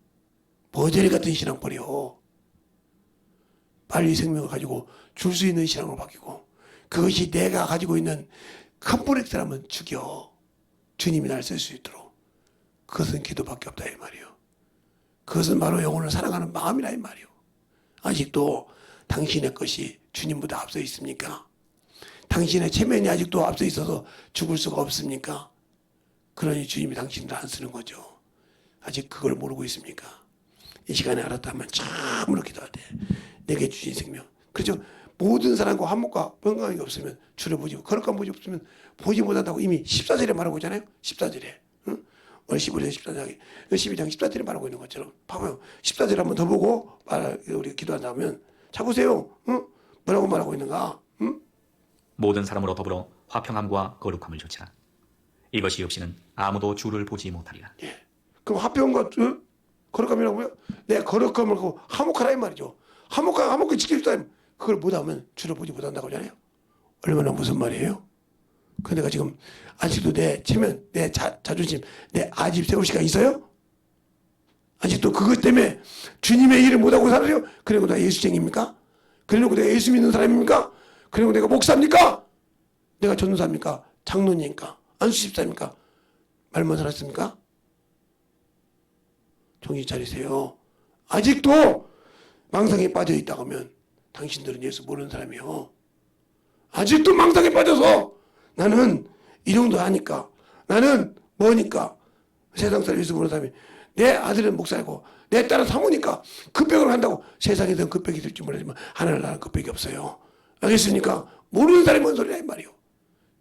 머저리 같은 신앙 버려. 빨리 생명을 가지고 줄 수 있는 신앙으로 바뀌고 그것이 내가 가지고 있는 컴플렉스라면 죽여. 주님이 날 쓸 수 있도록. 그것은 기도밖에 없다 이 말이요. 그것은 바로 영혼을 사랑하는 마음이라 이 말이요. 아직도 당신의 것이 주님보다 앞서 있습니까? 당신의 체면이 아직도 앞서 있어서 죽을 수가 없습니까? 그러니 주님이 당신을 안 쓰는 거죠. 아직 그걸 모르고 있습니까? 이 시간에 알았다면 참으로 기도해야 돼. 내게 주신 생명. 그렇죠? 모든 사람과 화목과 건강이 없으면 주를 보지, 거룩한 보지 없으면 보지 못한다고 이미 14절에 말하고 있잖아요. 14절에. 응? 오늘 15절 14절 12장 14절에 말하고 있는 것처럼 봐봐요. 14절 한번 더 보고 우리 기도한다면 자 보세요. 응? 뭐라고 말하고 있는가? 응? 모든 사람으로 더불어 화평함과 거룩함을 조치라. 이것이 없이는 아무도 주를 보지 못하리라. 예. 그럼 화평과 거룩함이라고요? 내 거룩함을 하고 화목하라 이 말이죠. 화목하게 지켜주다. 그걸 못하면 주를 보지 못한다고 하잖아요. 얼마나 무슨 말이에요? 그 내가 지금 아직도 내 체면, 내 자존심, 내 아집 세울 시간 있어요? 아직도 그것 때문에 주님의 일을 못하고 살아요? 그리고 내가 예수쟁입니까? 그리고 내가 예수 믿는 사람입니까? 그리고 내가 목사입니까? 내가 전도사입니까? 장로님입니까? 안수집사입니까? 말만 살았습니까? 정신 차리세요. 아직도 망상에 빠져 있다고 하면 당신들은 예수 모르는 사람이요. 아직도 망상에 빠져서 나는 이 정도 하니까, 나는 뭐니까, 세상 사람 예수 모르는 사람이, 내 아들은 목사이고 내 딸은 사모니까 급백을 한다고. 세상에서는 급백이 될지 모르지만 하나님 나라는 급백이 없어요. 알겠습니까? 모르는 사람이 뭔 소리냐 이 말이요.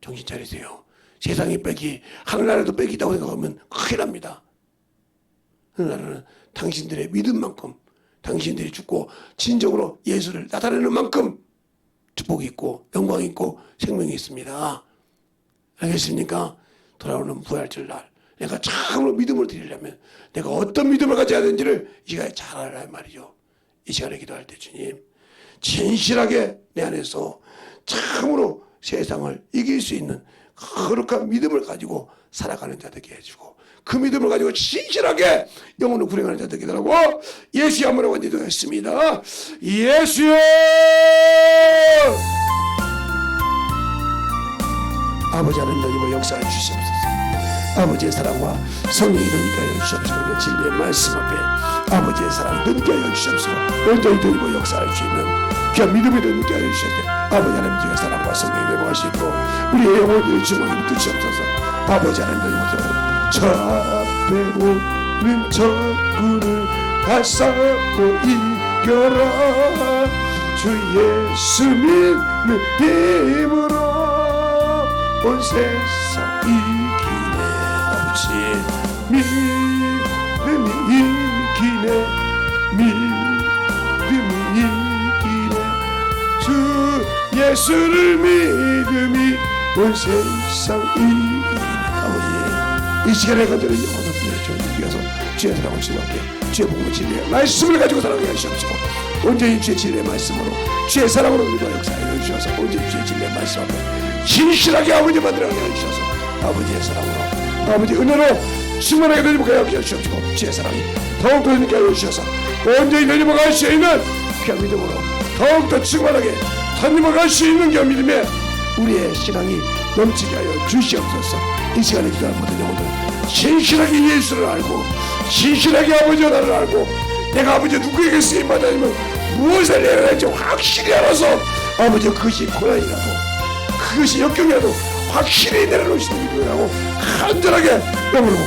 정신 차리세요. 세상의 빽이 하늘나라도 빽이 있다고 생각하면 큰일 납니다. 하늘나라는 당신들의 믿음만큼, 당신들이 죽고 진정으로 예수를 나타내는 만큼 축복이 있고 영광이 있고 생명이 있습니다. 알겠습니까? 돌아오는 부활절날 내가 참으로 믿음을 드리려면 내가 어떤 믿음을 가져야 되는지를 이 시간에 잘 알아야 말이죠. 이 시간에 기도할 때 주님 진실하게 내 안에서 참으로 세상을 이길 수 있는 거룩한 믿음을 가지고 살아가는 자 되게 해주고 그 믿음을 가지고 진실하게 영혼을 구령하는 자 되게 되라고 예수의 이름으로 기도했습니다. 예수여! 아버지 하나님 너희와 역사해 주시옵소서. 아버지의 사랑과 성령이 너희가 하여 주시옵소서. 진리의 말씀 앞에 아버지의 사랑 너희가 하여 주시옵소서. 온전히 너희와 역사할 수 있는 귀한 믿음이 너희가 하여 주시옵소서. 아버지 하나님 주의 사랑과 성령이 내모하실 고 우리의 영혼을 주님을 붙이옵소서. 아버지 하나님 너희와 저 앞에 오는 적군을 다 싸고 이겨라. 주 예수 믿는 힘으로 온 세상 이기네. 아버지 믿음이 이기네. 믿음이 이기네. 주 예수를 믿음이 온 세상 이기네. 아버지 이 시간에 그들의 영혼을 보내줘 주셔서 주의 사랑을 지나게 주의 복음을 진리의 말씀을 가지고 살아가게 하시옵소서. 온전히 주의 진리의 말씀으로 주의 사랑으로 우리가 역사하여 주셔서 온전히 주의 진리의 말씀 앞에 진실하게 아버지 만들어가게 해주셔서 아버지의 사랑으로 아버지 은혜로 충만하게 너희들과 하여 주시옵시고 주의 사랑이 더욱더 너희들께 하여 주셔서 온전히 너희들과 갈 수 있는 귀한 믿음으로 더욱더 충만하게 너희들과 갈 수 있는 귀한 믿음에 우리의 신앙이 넘치게 하여 주시옵소서. 이 시간에 기도하는 모든 영혼들 신실하게 예수를 알고 신실하게 아버지와 나를 알고 내가 아버지 누구에게 쓰임받아야면 무엇을 내려야 할지 확실히 알아서 아버지 그것이 고난이라도 그것이 역경이라도 확실히 내려놓으시는 기도를 하고 간절하게 영으로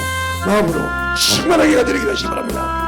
마음으로 충만하게 가드리기를 하시기 바랍니다.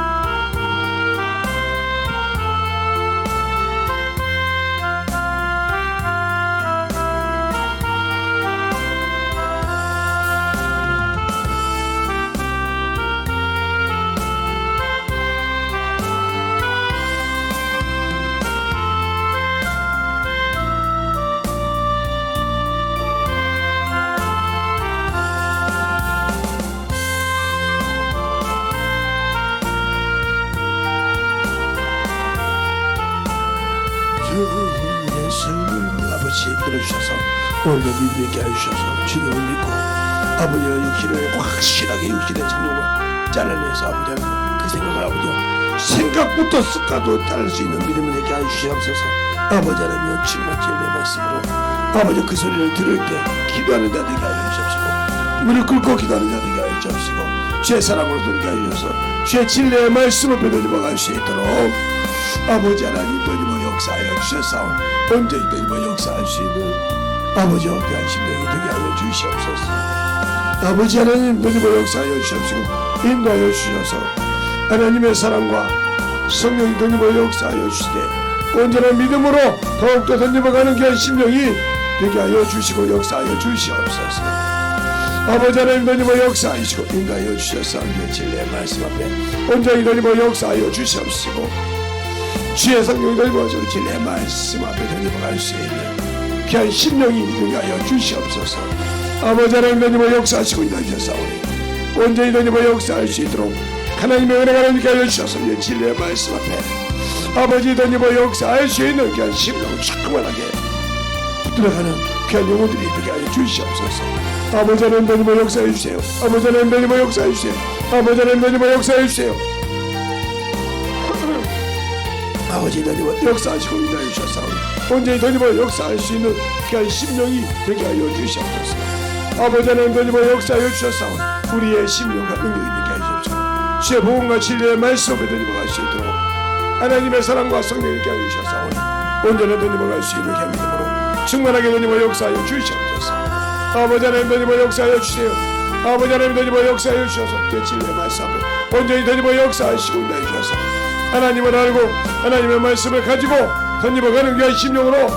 예수를 아버지 들어주셔서 오늘도 믿음 있게 해주셔서 주님을 믿고 아버지의 육신을 확실하게 육신의 정욕을 잘라내서 아버지 그 생각을 아버지 생각부터 습관도 자를 수 있는 믿음을 있게 해주시옵소서. 아버지 하나님 정말 진리의 말씀으로 아버지 그 소리를 들을 때 기도하는 자들에게 하여 주옵시고 무릎 꿇고 기도하는 자들에게 하여 주옵시고 주의 사랑으로 들게 하여 주셔서 주의 진리의 말씀을 배우며 갈 수 있도록 아버지 하나님 너희와 역사하여 주셨사온 언제히 너희와 역사할 수 있는 아버지와 귀한 심령이 되게 하여 주시옵소서. 아버지 하나님 너희와 역사하여 주시옵시고 인도하여 주셔서 하나님의 사랑과 성령이 너희와 역사하여 주시되 온전한 믿음으로 더욱더 던져가는 귀한 심령이 되게 하여 주시고 역사하여 주시옵소서. 아버지 하나님 너희와 역사하시고 인도하여 주셔서 우리의 진리의 말씀 앞에 온전히 너희와 역사하여 주시옵시고 주의 성령이 너희와 진리의 말씀 앞에 너희와 갈 수 있는 귀한 심령이 되게 하여 주시옵소서. 아버지 하나님 너희와 역사하시고 인도하여 주셨사오니 온전히 너희와 역사할 수 있도록 하나님의 은혜가 너희에게 하여 주셔서 우리의 진리의 말씀 앞에 아버지 너희와 역사할 수 있는 귀한 심령을 자꾸만하게 붙들어가는 귀한 영혼들이 되게 하여 주시옵소서. 아버지 하나님 너희와 역사해 주세요. 아버지 하나님 너희와 역사해 주세요. 아버지 하나님 너희와 역사해 주세요. 아버지 너희와 역사하시고 인도하여 주셨사오니 온전히 너희와 역사할 수 있는 귀한 심령이 되게 하여 주시옵소서. 아버지 하나님 너희와 역사하여 주셨사오니 우리의 심령과 능력이 되게 하여 주옵소서. 주의 복음과 진리의 말씀 앞에 너희와 갈 수 있도록 하나님의 사랑과 성령이 되게 하여 주셨사오니 온전히 너희와 갈 수 있는 귀한 믿음으로 충만하게 너희와 역사하여 주시옵소서. 아버지 하나님 너희와 역사하여 주세요. 아버지 하나님 너희와 역사하여 주셔서 주의 진리의 말씀 앞에 온전히 너희와 역사하시고 인도하여 주셔서 하나님을 알고 하나님의 말씀을 가지고 던지고 가는 귀한 심령으로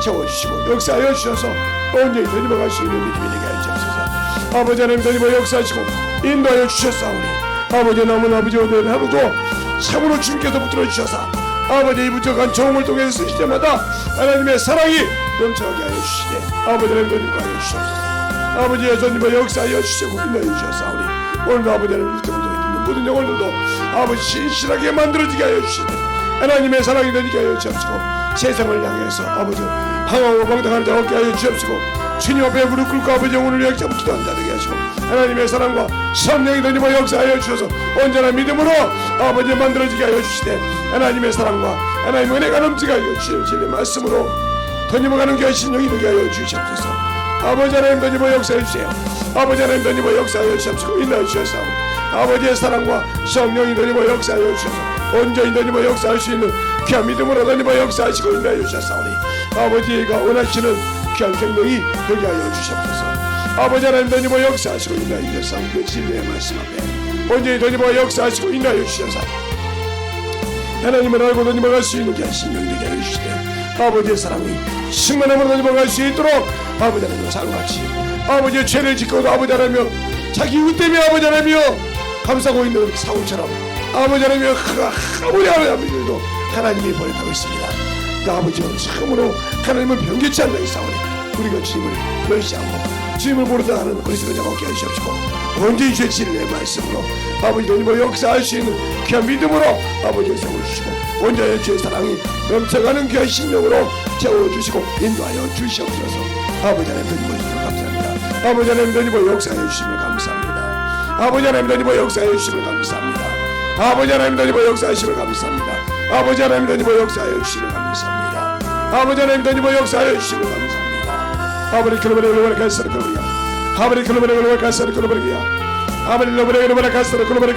채워주시고 역사하여 주셔서 온전히 던지고 갈 수 있는 믿음이 되게 하여 주옵소서. 아버지 하나님 던지고 역사하시고 인도하여 주셨사오니 아버지 남은 아버지와 늘 하루도 참으로 주님께서 붙들어 주셔서 아버지 이 부족한 종을 통해서 쓰실 때마다 하나님의 사랑이 넘쳐가게 하여 주시되 아버지 하나님 던지고 하여 주시옵소서. 아버지의 던지고 역사하여 주시고 인도하여 주셨사오니 오늘도 아버지 하나님 유튜브에 있는 모든 영혼들도 아버지 신실하게 만들어지게 하여 주시되 하나님의 사랑이 되게 하여 주옵시고 세상을 향해서 아버지 방황하고 방탕하는 자 없게 하여 주옵시고 주님 앞에 무릎 꿇고 아버지 영혼을 역사하고 기도하는 자 되게 하시고 하나님의 사랑과 성령이 너희와 역사하여 주셔서 온전한 믿음으로 아버지 만들어지게 하여 주시되 하나님의 사랑과 하나님의 은혜가 넘치게 하여 주시는 진리의 말씀으로 던져가는 귀한 심령이 되게 하여 주시옵소서. 아버지 하나님 더님을 역사해 주세요. 아버지 하나님 더님을 역사하여 주옵시고 인도하여 주옵소서. 아버지의 사랑과 성령이 더님을 역사하여 주셔서 온전히 더님을 역사할 수 있는 귀한 믿음으로 더님을 역사하시고 인도하여 주셨사오니 아버지가 원하시는 귀한 생명이 되게 하여 주시옵소서. 아버지 하나님 더님을 역사하시고 인도하여 주셔서 그 진리의 말씀 앞에 온전히 더님을 역사하시고 인도하여 주셔서 하나님을 알고 더님을 갈 수 있는 귀한 신령이 되게 하여 주시되 아버지의 사랑이 충만함으로 더님을 갈 수 있도록 아버지 하나님과 상같이 아버지의 죄를 짓고도 아버지 하나님여 자기 이웃 때문에 아버지 하나님여 감싸고 있는 사울처럼 아버지 하나님여 아버지 하나님도 하나님이 버렸다고 했습니다. 그 아버지는 참으로 하나님을 변개치 않는 사오니 우리가 주님을 멸시하고 주님을 모르다 하는 그리스도가 없게 하시옵시고 온전히 주의 진리의 말씀으로 아버지 하나님을 역사할 수 있는 귀한 믿음으로 아버지의 세워주시고 온전히 주의 사랑이 넘쳐가는 귀한 심령으로 채워주시고 인도하여 주시옵소서. 아버지 하나님 하나님을 감사합니다. 아버지 하나님 하나님을 역사해 주심을 감사합니다. 아버지 하나님 하나님을 역사해 주심을 감사합니다. 아버지 하나님 하나님을 역사하심을 감사합니다. 아버지 하나님 하나님을 역사하여 주심을 감사합니다. 아버지 하나님 하나님을 역사하여 주심을 감사합니다. 아버지 그러므로 가서를 그러므로 아버지 그러므로 가서를 그러므로 아버지 그러므로 가서를 그러므로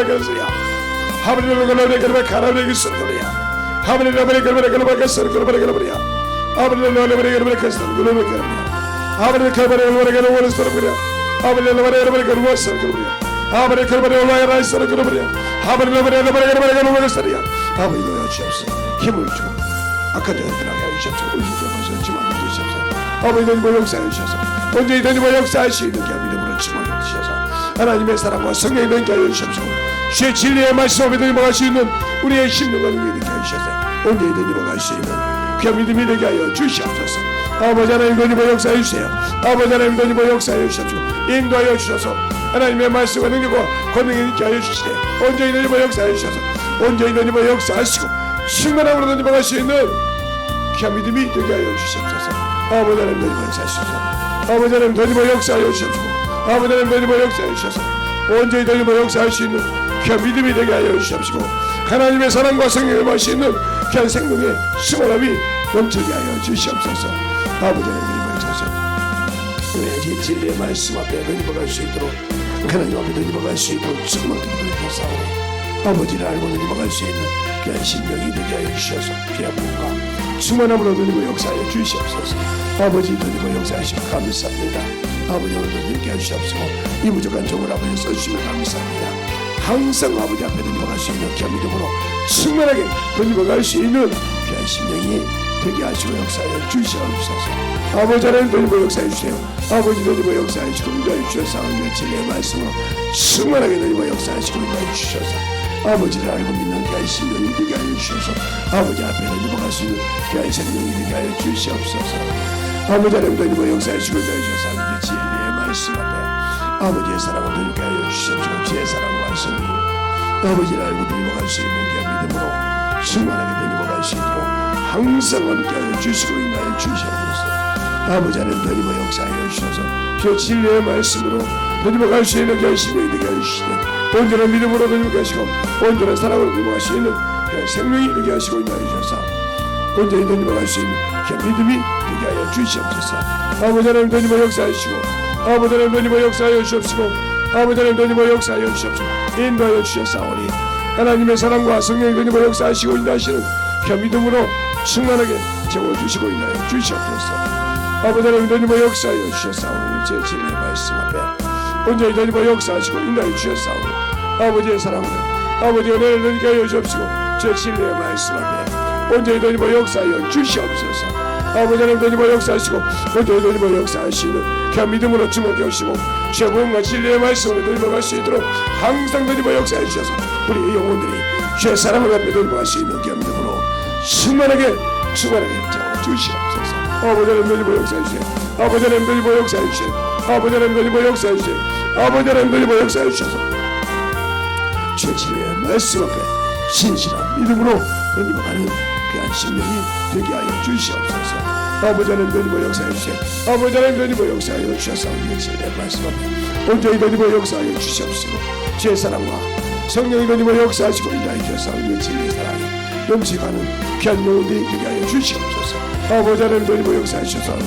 가서야 아버지 그러므로 가라를 기서를 그러야 아버지 그러므로 가서를 그러므로 아버지 그러므로 가서를 그러므로 아버지 그러므로 가서를 그러므로 아버지 그러므로 가서를 그러므로 아버지 그러므로 가서를 그러므로 아버지 그러므로 가서야 아버지 주옵소서. 힘을 주고 악한 자들 들어가게 하시옵소서. 우리를 지만 주시옵소서. 아버지 하나님을 역사해 주셔서 온전히 하나님을 역사할 수 있는 귀한 믿음으로 충만해 주셔서 하나님의 사랑과 성령이 넘게 하여 주시옵소서. 주의 진리의 말씀 앞에 넘어갈 수 있는 우리의 심령과 능력이 되게 하여 주셔서 온전히 넘어갈 수 있는 귀한 믿음이 되게 하여 주시옵소서. 아버지 하나님 하나님을 역사해 주세요. 아버지 하나님 하나님을 역사해 주시옵소서. 인도하여 주셔서 하나님의 말씀과 능력과 권능이 있게 하여 주시되 온전히 하나님을 역사해 주셔서 온전히 하나님을 역사하시고 충만함으로 하나님을 할 수 있는 귀한 믿음이 되게 하여 주시옵소서. 아버지 하나님 하나님을 역사하시옵소서. 아버지 하나님 하나님을 역사하여 주시옵소서. 아버지 하나님 하나님을 역사해 주셔서 온전히 하나님을 역사할 수 있는 귀한 믿음이 되게 하여 주시옵시고 하나님의 사랑과 성령을 마실 수 있는 귀한 생명의 충만함이 넘치게 하여 주시옵소서. 아버지 하나님을 역사하소서. 우리의 진리의 말씀 앞에 하나님을 갈 수 있도록 하나님 앞에 하나님을 갈 수 있도록 충만하게 되어사오니 아버지를 알고 하나님을 갈 수 있는 귀한 심령이 되게 하여 주셔서 귀한 몸과 충만함으로 하나님을 역사하여 주시옵소서. 아버지 하나님을 역사하시고 감사합니다. 아버지 오늘도 이렇게 해주시옵소서. 이 부족한 종을 아버지 써주시면 감사합니다. 항상 아버지 앞에 하나님을 갈 수 있는 귀한 믿음으로 충만하게 하나님을 갈 수 있는 귀한 심령이 되게 하시고 역사하여 주시옵소서. 아버지 하나님 하나님을 역사해 주세요. 아버지 하나님을 역사해 주시고 인도해 주셔서 하나님의 진리의 말씀으로 충만하게 하나님을 역사하시고 인도해 주셔서 아버지를 알고 믿는 귀한 심령이 되게 하여 주셔서 아버지 앞에 하나님을 갈 수 있는 귀한 생명이 되게 하여 주시옵소서. 아버지 하나님 하나님을 역사하시고 인도해 주셔서 하나님의 진리의 말씀 앞에 아버지의 사랑을 되게 하여 주시옵소서. 주의 사랑과 성령 아버지를 알고 하나님을 갈 수 있는 귀한 믿음으로 충만하게 하나님을 갈 수 있도록 항상 함께하여 주시고 인도하여 주시옵소서. 아버지 하나님 하나님을 역사하여 주셔서 주의 진리의 말씀으로 하나님을 갈 수 있는 귀한 심령이 되게 하여 주시되 온전한 믿음으로 하나님을 가시고 온전한 사랑으로 하나님을 갈 수 있는 귀한 생명이 되게 하시고 인도하여 주셔서 온전히 하나님을 갈 수 있는 귀한 믿음이 되게 하여 주시옵소서. 아버지 하나님 하나님을 역사하시고 아버지 하나님 하나님을 역사하여 주옵시고 아버지 하나님 하나님을 역사하여 주옵시고 인도하여 주셨사오니 하나님의 사랑과 성령이 하나님을 역사하시고 인도하시는 귀한 믿음으로 충만하게 채워주시고 인도하여 주시옵소서. 아버지 하나님 하나님을 역사하여 주셨사오니 제 진리의 말씀 앞에 온전히 하나님을 역사하시고 인도하여 주셨사오니 아버지의 사랑으로 아버지의 은혜를 넘게 하여 주옵시고 제 진리의 말씀 앞에 온전히 하나님을 역사하여 주시옵소서. 아버지 하나님 하나님을 역사하시고 온전히 하나님을 역사하시는 귀한 믿음으로 주목해 주시고 죄복음과 진리의 말씀으로 하나님을 갈 수 있도록 항상 하나님을 역사해 주셔서 우리의 영혼들이 주의 사랑을 갖고 하나님을 갈 수 있는 귀한 믿음으로 충만하게 채워주시옵소서. 아버지 하나님 하나님을 역사해 주세요. 아버지 하나님 하나님을 역사해 주세요. 아버지 하나님 하나님을 역사해 주세요. 아버지 하나님 하나님을 역사해 주셔서 주의 진리의 말씀 앞에 신실한 믿음으로 하나님을 가는 귀한 심령이 되게 하여 주시옵소서. 아버지 하나님 하나님을 역사해 주세요. 아버지 하나님 하나님을 역사하여 주셔서 우리의 진리의 말씀 앞에 온전히 하나님을 역사하여 주시옵시고 주의 사랑과 성령이 하나님을 역사하시고 인도하여 주셔서 우리의 진리의 사랑이 넘치가는 귀한 영혼들이 되게 하여 주시옵소서. 아버지 하나님 되리고 역사하셔서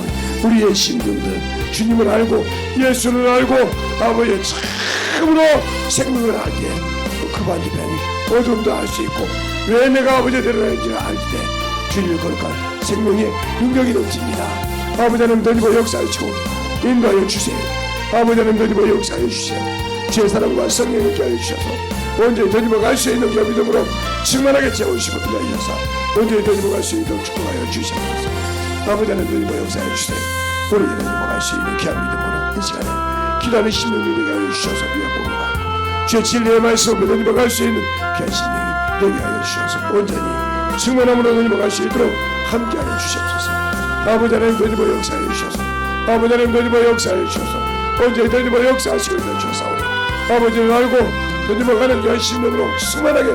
우리의 심령들 주님을 알고 예수를 알고 아버지 참으로 생명을 알게 그 반대편 어둠도 알 수 있고 왜 내가 아버지의 데려다니는지를 알 때 주님을 거룩한 생명의 능력이 넘칩니다. 아버지 하나님 되리고 역사하시고 인도하여 주세요. 아버지 하나님 되리고 역사하여 주세요. 주의 사랑과 성령을 깨하여 주셔서 온전히 되리고 갈 수 있는 믿음으로 충만하게 채우시고 인도하셔서 온전히 되리고 갈 수 있도록 축복하여 주시옵소서. 아버지 하나님 되리고 역사하여 주세요. 우리 되리고 갈 수 있는 귀한 믿음으로 이 시간에 기도하는 심령이 되게 하여 주셔서 위협합니다. 주의 진리의 말씀으로 되리고 갈 수 있는 귀한 심령이 되게 하여 주셔서 온전히 충만함으로 되리고 갈 수 있도록 함께하여 주시옵소서. 아버지 하나님 되리고 역사하여 주셔서 아버지 하나님 되리고 역사하여 주셔서 온전히 되리고 역사하시고 주옵사오니 아버지를 알고 되리고 가는 귀한 심령으로 충만하게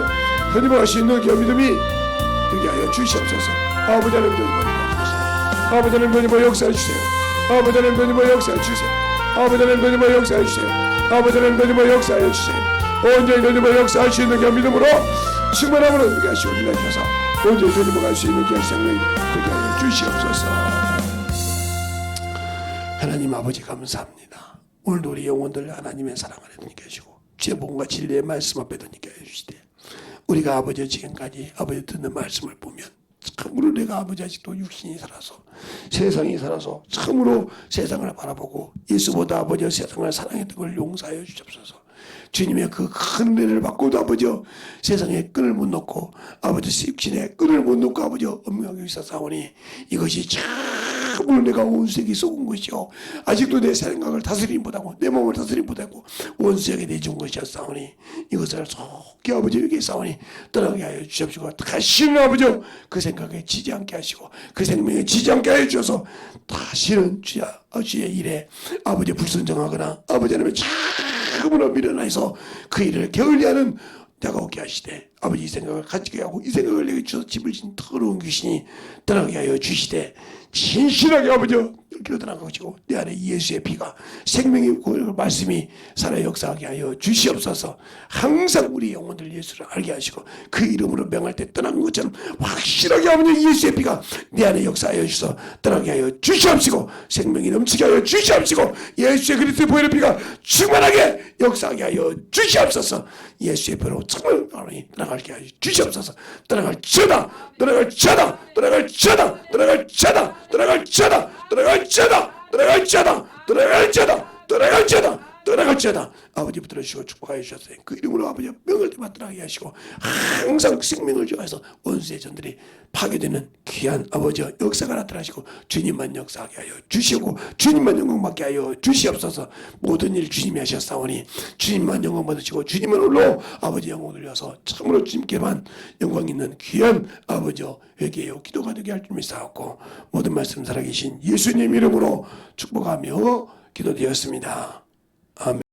되리고 갈 수 있는 귀한 믿음이 되게 하여 주시옵소서. 아버지 하나님 되리고 역사하여 주세요. 아버지 하나님 되리고 역사해 주세요. 아버지 하나님 되리고 역사해 주세요. 아버지 하나님 되리고 역사해 주세요. 아버지 하나님 되리고 역사해 주세요. 온전히 되리고 역사할 수 있는 귀한 믿음으로 충만함으로 되게 하시고 밀어주셔서 온전히 되리고 갈 수 있는 귀한 생명이 되게 하여 주시옵소서. 하나님 아버지 감사합니다. 오늘도 우리 영혼들 하나님의 사랑 안에 드니게 하시고 주의 복음과 진리의 말씀 앞에 드니게 해주시되 우리가 아버지 지금까지 아버지 듣는 말씀을 보면 참으로 내가 아버지 아직도 육신이 살아서 세상이 살아서 참으로 세상을 바라보고 예수보다 아버지 세상을 사랑했던 걸 용서하여 주옵소서. 주님의 그 큰 은혜를 받고도 아버지 세상에 끈을 못 놓고 아버지 육신에 끈을 못 놓고 아버지 엄명하게 있었사오니 이것이 참으로 내가 원수에게 속은 것이요 아직도 내 생각을 다스림 못하고 내 몸을 다스림 못하고 원수에게 내준 것이었사오니 이것을 속히 아버지에게 싸우니 떠나게 하여 주십시고 다시는 아버지 그 생각에 지지 않게 하시고 그 생명에 지지 않게 하여 주셔서 다시는 주의 일에 아버지 불순종하거나 아버지 하나님의 참으로 미련해서 그 일을 게을리하는 내가 오게 하시되 아버지 이 생각을 가지게 하고 이 생각을 내게 주셔서 집을 진 더러운 귀신이 떠나게 하여 주시되 진실하게 아버지 길로 떠나가 것이고 내 안에 예수의 피가 생명의 말씀이 살아 역사하게 하여 주시옵소서. 항상 우리 영혼들 예수를 알게 하시고 그 이름으로 명할 때 떠난 것처럼 확실하게 아버지 예수의 피가 내 안에 역사하여 주셔서 떠나게 하여 주시옵시고 생명이 넘치게 하여 주시옵시고 예수의 그리스도의 보혈의 피가 충만하게 역사하게 하여 주시옵소서. 예수의 피로 정말 떠나가게 하여 주시옵소서. 떠나갈지어다 떠나갈지어다 떠나갈지어다 떠나갈지어다 떠나갈지어다 떠나갈지어다 떠나갈지어다 떠나갈지어다 떠나갈지어다 떠나갈지어다 아버지 붙들어주시고 축복하여 주셨어요. 그 이름으로 아버지 명을 때만 떠나게 하시고 항상 생명을 주어서 원수의 전들이 파괴되는 귀한 아버지 역사가 나타나시고 주님만 역사하게 하여 주시고 주님만 영광받게 하여 주시옵소서. 모든 일 주님이 하셨사오니 주님만 영광 받으시고 주님만 홀로 아버지 영광 돌려서 참으로 주님께만 영광 있는 귀한 아버지 회개요 기도가 되게 할 줄 믿사옵고 모든 말씀 살아계신 예수님 이름으로 축복하며 기도되었습니다. 아멘.